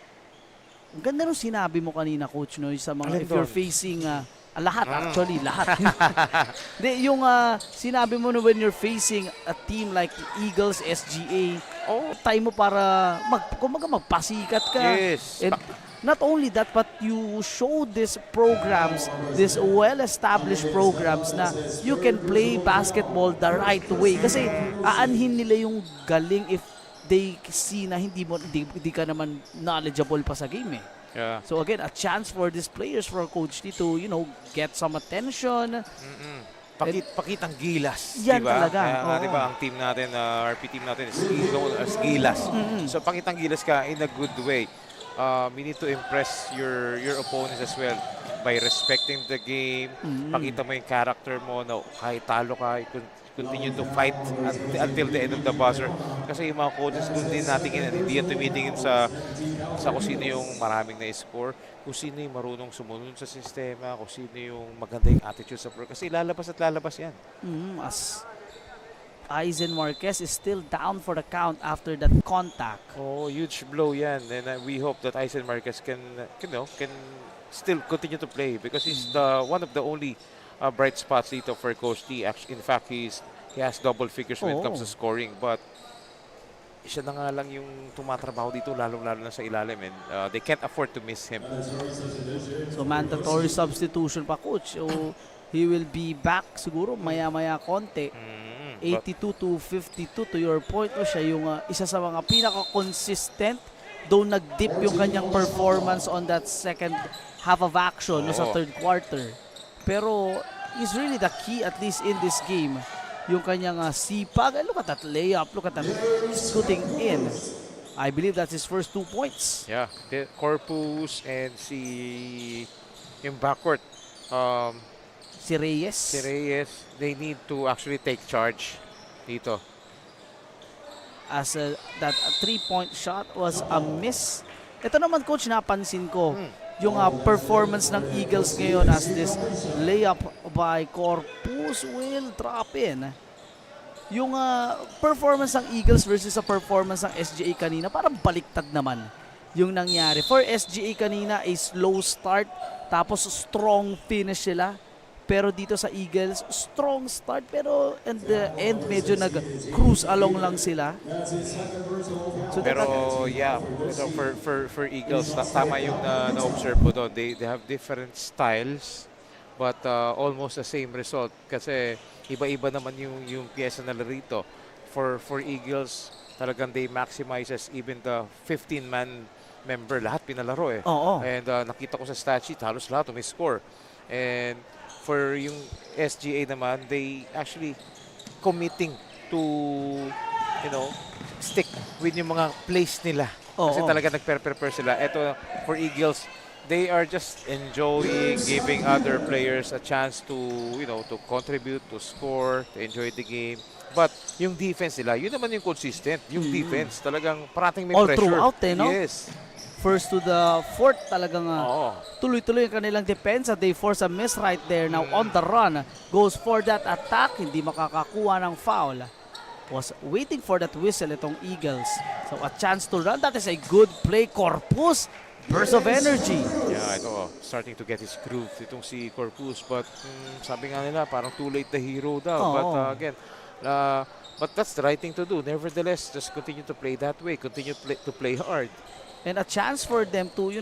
ang ganda nung sinabi mo kanina, Coach, no, sa mga, if you're facing, lahat, actually, lahat. Hindi, yung sinabi mo no, when you're facing a team like Eagles, SGA, time mo para magpasikat ka. Yes. And not only that, but you show these programs, these well-established programs na you can play basketball the right way. Kasi aanhin nila yung galing if they see na hindi ka naman knowledgeable pa sa game eh. Yeah. So again, a chance for these players, for Coach T to, get some attention. Pakitang gilas. Yan diba? talaga. Diba, ang team natin, RP team natin is known as gilas. So pakitang gilas ka in a good way. We need to impress your opponents as well by respecting the game. Pakita mo yung character mo na kahit talo ka, continue to fight until the end of the buzzer. Kasi yung mga coaches doon din natin hindi yan tumitingin sa kung sino yung maraming na-score, kung sino yung marunong sumunod sa sistema, kung sino yung maganda yung attitude sa pro. Kasi lalabas at lalabas yan. As Eisen Marquez is still down for the count after that contact. Oh, huge blow yan. And we hope that Eisen Marquez can still continue to play because he's one of the only bright spots dito for Coach T. In fact, he has double figures when it comes to scoring. But siya na nga lang yung tumatrabaho dito, lalong-lalo na sa ilalim. And they can't afford to miss him. So mandatory substitution pa, Coach. So he will be back siguro maya-maya konti. 82-52 to your point. Siya yung isa sa mga pinaka-consistent, though nag-dip yung kanyang performance on that second half of action sa third quarter. Pero is really the key, at least in this game, yung kanyang sipag. Look at that layup. Look at that shooting in. I believe that's his first 2 points. Yeah, the Corpus and yung backcourt. Si Reyes, they need to actually take charge dito. As that 3-point shot was a miss. Ito naman, Coach, napansin ko yung performance ng Eagles ngayon as this layup by Corpus will drop in. Yung performance ng Eagles versus sa performance ng SGA kanina, parang baliktad naman yung nangyari. For SGA kanina, a slow start, tapos strong finish sila. Pero dito sa Eagles, strong start, pero in the end, medyo nag-cruise along lang sila. So pero yeah, so for Eagles, tama yung na-observe mo doon. They have different styles, but almost the same result. Kasi iba-iba naman yung pyesa na rito. For Eagles, talagang they maximizes even the 15-man member. Lahat pinalaro eh. And nakita ko sa stat sheet, halos lahat may score. And for yung SGA naman, they actually committing to, stick with yung mga plays nila. Kasi talaga nagpe-prepare sila. Ito, for Eagles, they are just enjoying giving other players a chance to, to contribute, to score, to enjoy the game. But yung defense nila, yun naman yung consistent. Yung defense, talagang parating may all pressure. throughout no? Yes. first to the fourth talagang Oo. tuloy-tuloy ang kanilang depensa. They force a miss right there. Now on the run, goes for that attack. Hindi makakakuha ng foul. Was waiting for that whistle itong Eagles. So a chance to run. That is a good play. Corpus, burst of energy. Yeah, ito, starting to get his groove itong si Corpus. But sabi nga nila, parang too late the hero daw. Oo. But again, but that's the right thing to do. Nevertheless, just continue to play that way. Continue to play hard. And a chance for them to,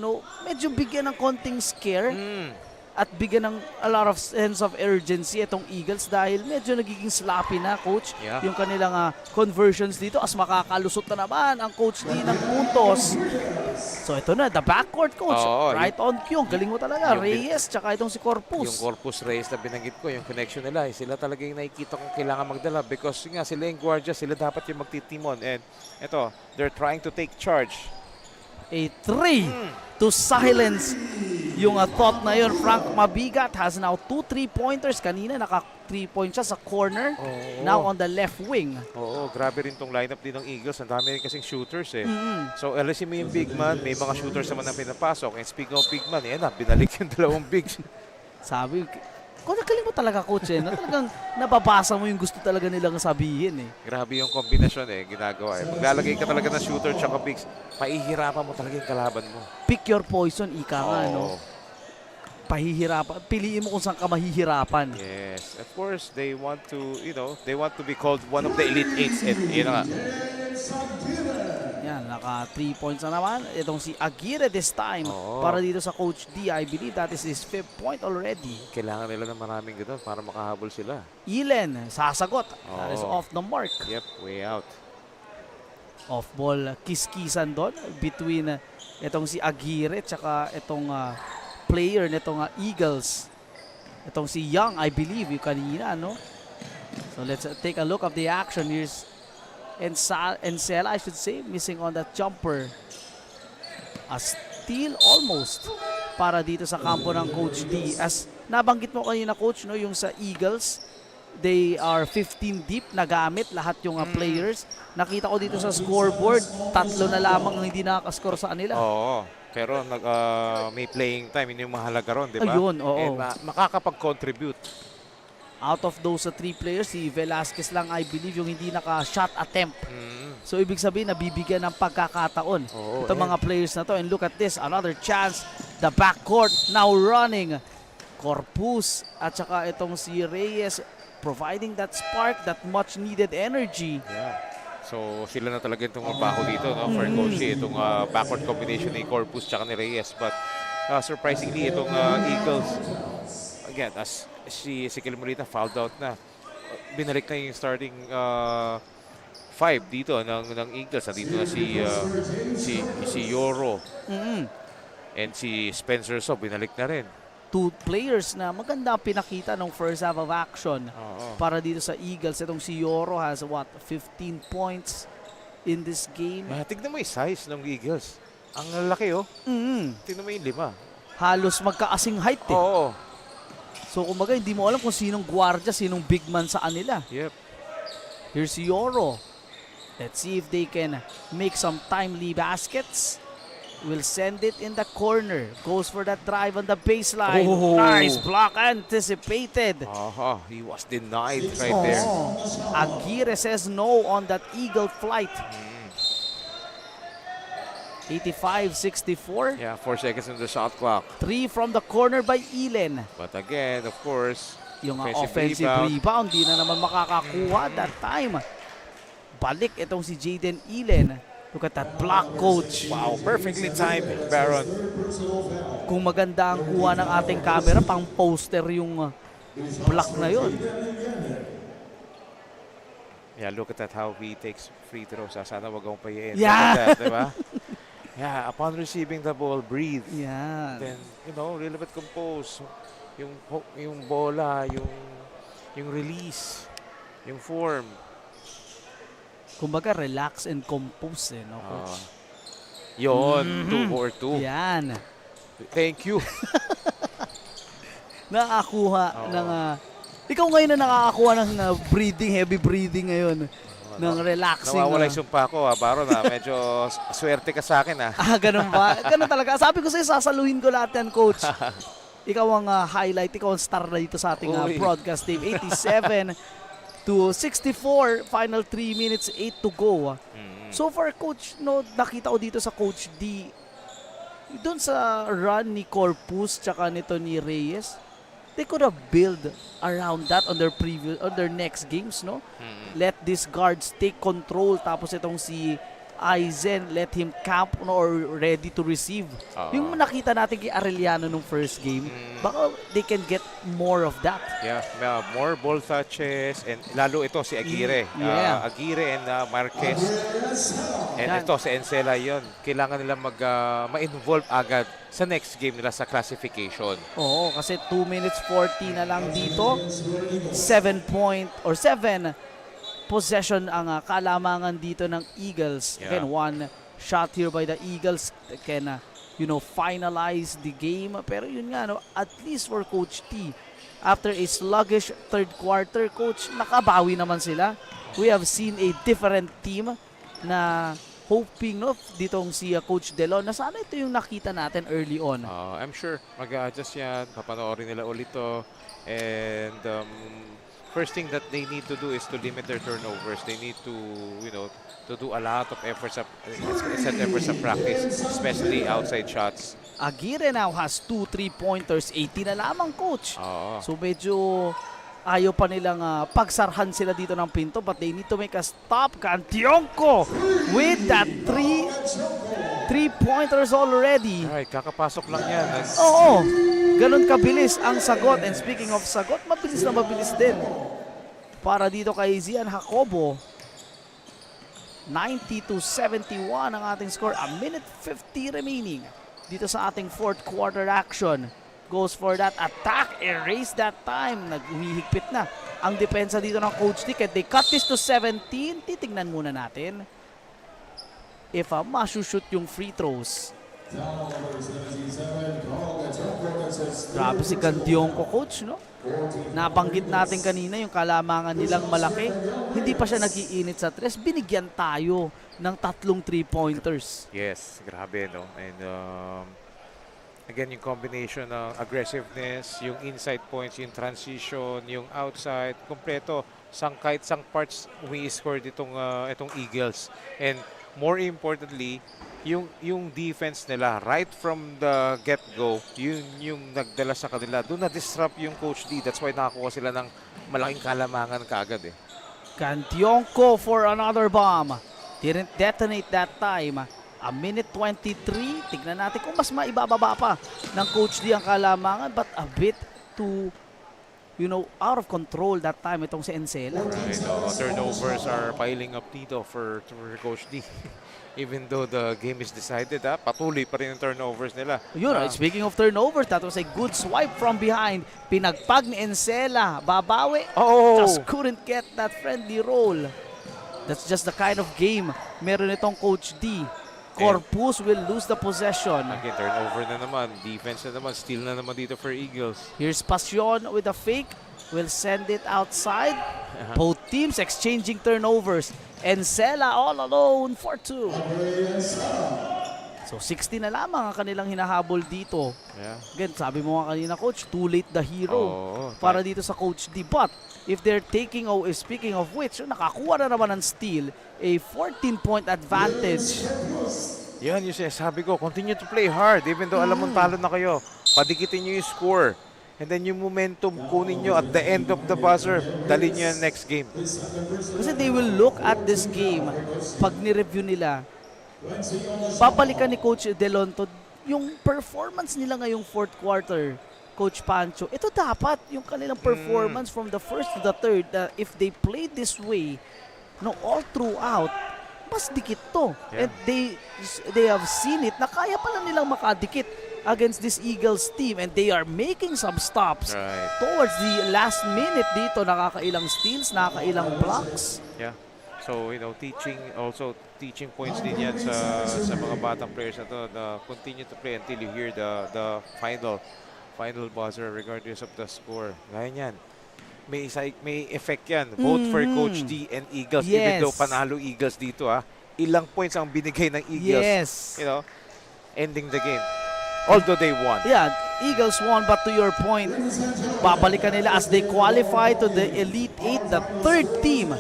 medyo bigyan ng konting scare at bigyan ng a lot of sense of urgency itong Eagles dahil medyo nagiging sloppy na, Coach. Yeah. Yung kanilang conversions dito as makakalusot na naman ang Coach D ng puntos. So ito na, the backcourt, Coach. Oo, Right on cue. Galing mo talaga. yung Reyes, tsaka itong si Corpus. Yung Corpus Reyes na binanggit ko, yung connection nila, sila talaga yung nakikita kong kailangan magdala because nga sila yung guardia, sila dapat yung magtitimon. And ito, they're trying to take charge. A 3 to silence yung thought na yun. Frank Mabigat has now 2 3-pointers. Kanina naka 3-point siya sa corner. Oo. Now on the left wing. Oo, grabe rin tong lineup din ng Eagles. Ang dami rin kasing shooters eh. So, alisin mo yung big man, may mga shooters naman na pinapasok. And speaking of big man, yan na, binalik yung dalawang bigs. Sabi, kung nagaling mo talaga, Coach, na talagang nababasa mo yung gusto talaga nilang sabihin eh. Grabe yung kombinasyon eh, ginagawa eh. Maglalagay ka talaga ng shooter tsaka bigs, mahihirapan mo talaga yung kalaban mo. Pick your poison, ika nga, no? Oo. Pahihirapan. Piliin mo kung saan ka mahihirapan. Yes, of course, they want to, they want to be called one of the elite eights. And, nga. Yan, naka 3 points na naman. Itong si Aguirre this time. Oo. Para dito sa Coach D, I believe that is his 5th point already. Kailangan nila ng maraming ganun para makahabol sila. Ilen, sasagot. That is Oo. off the mark. Yep, way out. Off-ball kiss-kissan doon between itong si Aguirre tsaka itong player nitong Eagles. Itong si Young, I believe, yung kanina, no? So let's take a look of the action. Here's Encela, I should say, missing on that jumper. A steal almost para dito sa kampo ng Coach D. As nabanggit mo kanina, Coach, no, yung sa Eagles, they are 15 deep na gamit lahat yung players. Nakita ko dito sa scoreboard, 3 na lamang ang hindi nakakascore sa kanila. Oo. Pero may playing time, yun yung mahalaga ron, di ba? Ayun, oo. And makakapag-contribute. Out of those 3 players, si Velasquez lang, I believe, yung hindi naka-shot attempt. So, ibig sabihin, nabibigyan ng pagkakataon Oo, itong mga players na to. And look at this, another chance. The backcourt now running. Corpus at saka itong si Reyes providing that spark, that much needed energy. Yeah. So, sila na talaga itong mabaho dito, no? For Coach D, itong backward combination ni Corpus tsaka ni Reyes. But surprisingly, itong Eagles, again, as si Kilmurita fouled out na. Binalik na yung starting 5 dito ng Eagles. Dito na si Yoro and si Spencer So, binalik na rin. 2 players na maganda pinakita ng first half of action Oo. para dito sa Eagles. Itong si Yoro has 15 points in this game. Tignan mo yung size ng Eagles. Ang laki, oh. Tignan mo yung 5. Halos magkaasing height eh. Oo. So kumbaga hindi mo alam kung sinong gwardiya, sinong big man sa kanila. Yep. Here's Yoro. Let's see if they can make some timely baskets. Will send it in the corner. Goes for that drive on the baseline. Oh. Nice block anticipated. Aha, he was denied right there. Aguirre says no on that eagle flight. 85-64. Yeah, 4 seconds on the shot clock. 3 from the corner by Ilen. But again, of course, Yung offensive rebound, di na naman makakakuha that time. Balik itong si Jaden Ilen. Look at that block, Coach. wow, perfectly timed, Baron. Kung maganda ang kuha ng ating camera, pang poster yung block na yon. Yeah, look at that how he takes free throws. Sana wag akong payain. Yeah. Look at that, diba? Yeah, upon receiving the ball, breathe. Yan. Then, really bit compose. Yung bola, yung release, yung form. Kumbaga, relax and compose no, Coach? Yon, 2-4-2. Yan. Thank you. Nakakakuha ng... ikaw ngayon na nakakakuha ng breathing, heavy breathing ngayon. ng relaxing. Nawawala yung sumpa ko, Baron. Medyo swerte ka sa akin. Ganun ba? Ganun talaga. Sabi ko sa'yo, sasaluhin ko lahat yan, Coach. Ikaw ang highlight, ikaw ang star na dito sa ating broadcast team. 87 to 64, final 3 minutes, 8 to go. So far, Coach, no, nakita ko dito sa Coach D, doon sa run ni Corpus tsaka nito ni Reyes, they could have built around that on their next games, no? Let these guards take control, tapos itong si Aizen, let him camp, no, or ready to receive. Yung nakita natin kay Arellano nung first game, baka they can get more of that. Yeah, more ball touches, and lalo ito si Aguirre. Aguirre and Marquez. And ito si Encela yun. Kailangan nila ma-involve agad sa next game nila sa classification. Oo, kasi 2 minutes 40 na lang dito. 7 possession ang kalamangan dito ng Eagles. Again, one shot here by the Eagles can finalize the game. Pero yun nga, no, at least for Coach T, after a sluggish third quarter, Coach, nakabawi naman sila. We have seen a different team na hoping, no, ditong si Coach Delon, na sana ito yung nakita natin early on. I'm sure mag-a-adjust yan. Papanoorin nila ulit to. And first thing that they need to do is to limit their turnovers. They need to, to do a lot of efforts, set efforts sa practice, especially outside shots. Aguirre now has 2 3-pointers, 80 na lamang, Coach. So medyo ayaw pa nilang pagsarhan sila dito ng pinto, but they need to make a stop. Cantionco with that 3-pointers already. Alright, kakapasok lang yan. Oo, ganun kabilis ang sagot. And speaking of sagot, mabilis na mabilis din. Para dito kay Zian Jacobo. 90 to 71 ang ating score. A minute 50 remaining dito sa ating fourth quarter action. Goes for that attack. Erase that time. Nag-humihigpit na ang depensa dito ng Coach Dick. They cut this to 17. Titignan muna natin if masushoot yung free throws. Grabe si Cantionco, Coach, no? Nabanggit natin kanina yung kalamangan nilang malaki. Hindi pa siya nag-iinit sa tres. Binigyan tayo ng 3 3-pointers. Yes, grabe, no? And again, yung combination ng aggressiveness, yung inside points, yung transition, yung outside, kompleto. Kahit sang parts umi-score itong Eagles. And more importantly, yung defense nila right from the get-go, yung nagdala sa kanila, doon na-disrupt yung Coach D. That's why nakakuha sila ng malaking kalamangan kaagad eh. Cantionco for another bomb. Didn't detonate that time. A minute 23. Tignan natin kung mas maibababa pa ng Coach D ang kalamangan, but a bit too out of control that time itong si Encela. Right, turnovers are piling up dito for Coach D. Even though the game is decided, patuloy pa rin yung turnovers nila. Speaking of turnovers, that was a good swipe from behind. Pinagpag ni Encela. Babawi. Just couldn't get that friendly roll. That's just the kind of game meron itong Coach D. Corpus will lose the possession. Again, turnover na naman. Defense na naman. Steal na naman dito for Eagles. Here's Pasion with a fake. Will send it outside. Both teams exchanging turnovers. Encela all alone for 2. So 60 na lamang ang kanilang hinahabol dito. Again, sabi mo nga kanina, Coach, too late the hero para dito sa Coach D. But if they're speaking of which, nakakuha na naman ng steal, a 14-point advantage. Yan yung sinasabi ko, continue to play hard even though alam mong talo na kayo. Padikitin nyo yung score. And then yung momentum kunin nyo at the end of the buzzer, dali nyo yung next game. Kasi they will look at this game, pag ni-review nila, babalikan ni Coach Delonto yung performance nila ngayong fourth quarter, Coach Pancho. Ito dapat yung kanilang performance from the first to the third. If they play this way, all throughout, mas dikit to. And they have seen it na kaya pala nilang makadikit against this Eagles team, and they are making some stops towards the last minute dito. Nakakailang steals, nakakailang blocks. So, teaching points din yan sa mga batang players na to. Continue to play until you hear the final buzzer regardless of the score. Gaya yan. may effect yan. Both for Coach D and Eagles. Even Yes. though panalo Eagles dito ilang points ang binigay ng Eagles. Yes. You know, ending the game. Although they won. Yeah, Eagles won, but to your point, babalikan nila as they qualify to the Elite 8, the third team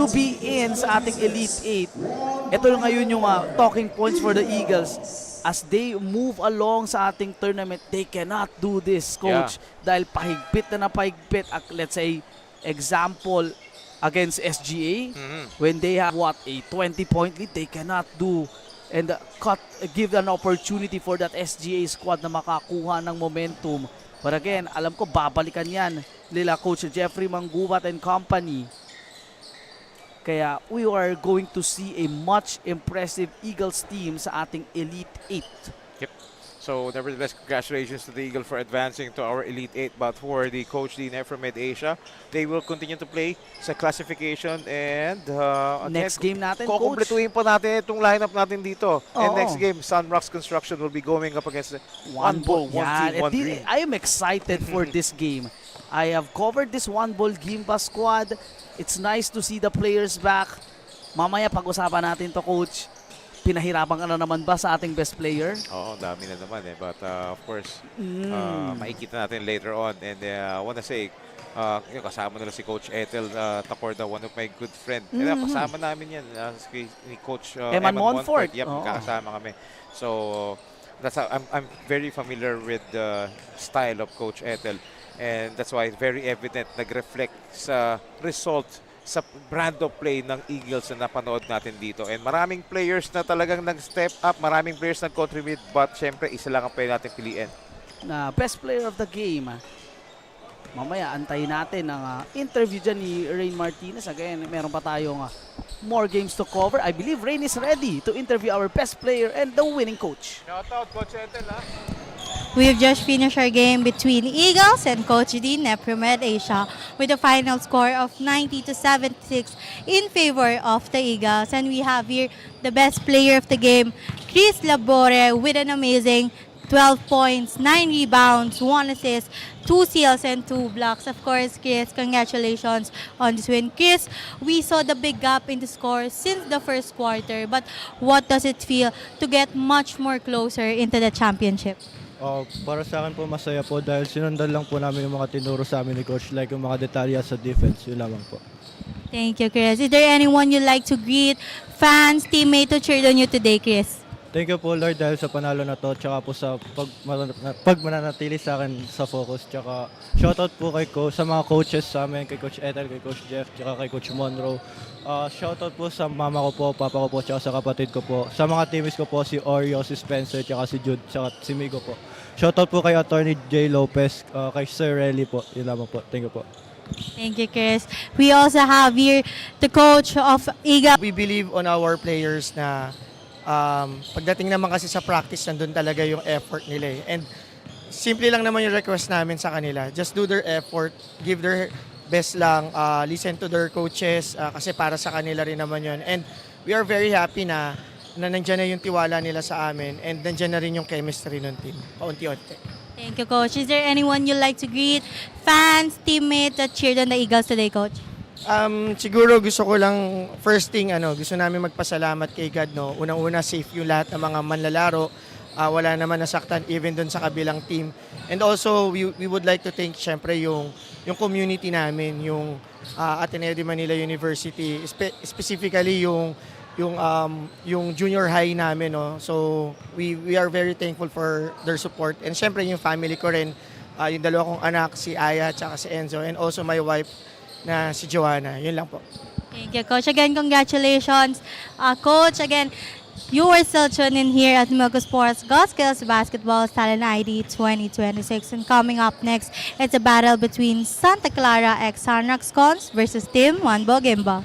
to be in sa ating Elite 8. Ito ngayon yung talking points for the Eagles. As they move along sa ating tournament, they cannot do this, Coach. Dahil pahigpit na pahigpit. Let's say, example, against SGA, when they have, a 20-point lead, they cannot do and give an opportunity for that SGA squad na makakuha ng momentum. But again, alam ko babalikan yan nila Coach Jeffrey Manggubat and company. Kaya we are going to see a much impressive Eagles team sa ating Elite 8. Yep. So nevertheless, congratulations to the Eagle for advancing to our Elite 8. But for the Coach D NEPHROMED Asia, they will continue to play sa classification and Next game natin, Coach. kukumpletuhin pa natin itong lineup natin dito. And Oo. next game, Sunrocks Construction will be going up against one ball, one team, one dream. I am excited for this game. I have covered this one ball Gimba squad. It's nice to see the players back. Mamaya pag-usapan natin to, Coach. Pinahirapan ka na naman ba sa ating best player? Oo, dami na naman But of course, makikita natin later on. And I want to say, kasama nila si Coach Ethel Tacorda, one of my good friend. Kasama namin yan ni Coach Eman Monfort. Yep, kakasama kami. So, that's how, I'm very familiar with the style of Coach Ethel. And that's why it's very evident, nag-reflect sa result sa brand of play ng Eagles na napanood natin dito. And maraming players na talagang nag-step up, maraming players nag-contribute, but syempre, isa lang ang pwede natin piliin. Na best player of the game. Mamaya, antayin natin ang interview dyan ni Rain Martinez. Again, meron pa tayong more games to cover. I believe Rain is ready to interview our best player and the winning coach. Shout out, Coach Ethel, We've just finished our game between Eagles and Coach D NEPHROMED Asia with a final score of 90-76 in favor of the Eagles. And we have here the best player of the game, Chris Labore, with an amazing 12 points, 9 rebounds, 1 assist, 2 steals, and 2 blocks. Of course, Chris, congratulations on this win. Chris, we saw the big gap in the score since the first quarter, but what does it feel to get much more closer into the championship? Para sa akin po masaya po dahil sinundan lang po namin yung mga tinuro sa amin ni Coach, like yung mga detalya sa defense, yun lamang po. Thank you, Chris. Is there anyone you'd like to greet, fans, teammates who cheered on you today, Chris? Thank you po Lord dahil sa panalo na to, tsaka po sa pagmananatili sa akin sa focus, tsaka shoutout po sa mga coaches sa amin, kay Coach Ethel, kay Coach Jeff, tsaka kay Coach Monroe. Shoutout po sa mama ko po, papa ko po, tsaka sa kapatid ko po. Sa mga teammates ko po, si Oreo, si Spencer, tsaka si Jude, tsaka si Migo po. Shoutout po kay Attorney J. Lopez, kay Sir Relly po. Yun lamang po. Thank you po. Thank you, Chris. We also have here the coach of Eagles. We believe on our players na pagdating naman kasi sa practice, nandun talaga yung effort nila And simple lang naman yung request namin sa kanila. Just do their effort, give their best lang, listen to their coaches kasi para sa kanila rin naman yun. And we are very happy na nandyan na yung tiwala nila sa amin and nandyan na rin yung chemistry ng team, paunti-unti. Thank you, Coach. Is there anyone you'd like to greet, fans, teammates that cheered on the Eagles today, Coach? Siguro gusto ko lang, first thing, gusto namin magpasalamat kay God, no? Unang-una, safe yung lahat ng mga manlalaro. Wala naman nasaktan even dun sa kabilang team. And also, we would like to thank, syempre, yung community namin, yung Ateneo de Manila University, specifically yung junior high namin, no? So, we are very thankful for their support. And syempre, yung family ko rin, yung dalawa kong anak, si Aya at si Enzo, and also my wife, na si Joanna. Yun lang po. Thank you, Coach. Again, congratulations. Coach, again, you are still tuned in here at Milko Sports Goskills Basketball Talent ID 2026. And coming up next, it's a battle between Santa Clara X Sunrocks Cons versus Team Wanbo Gimba.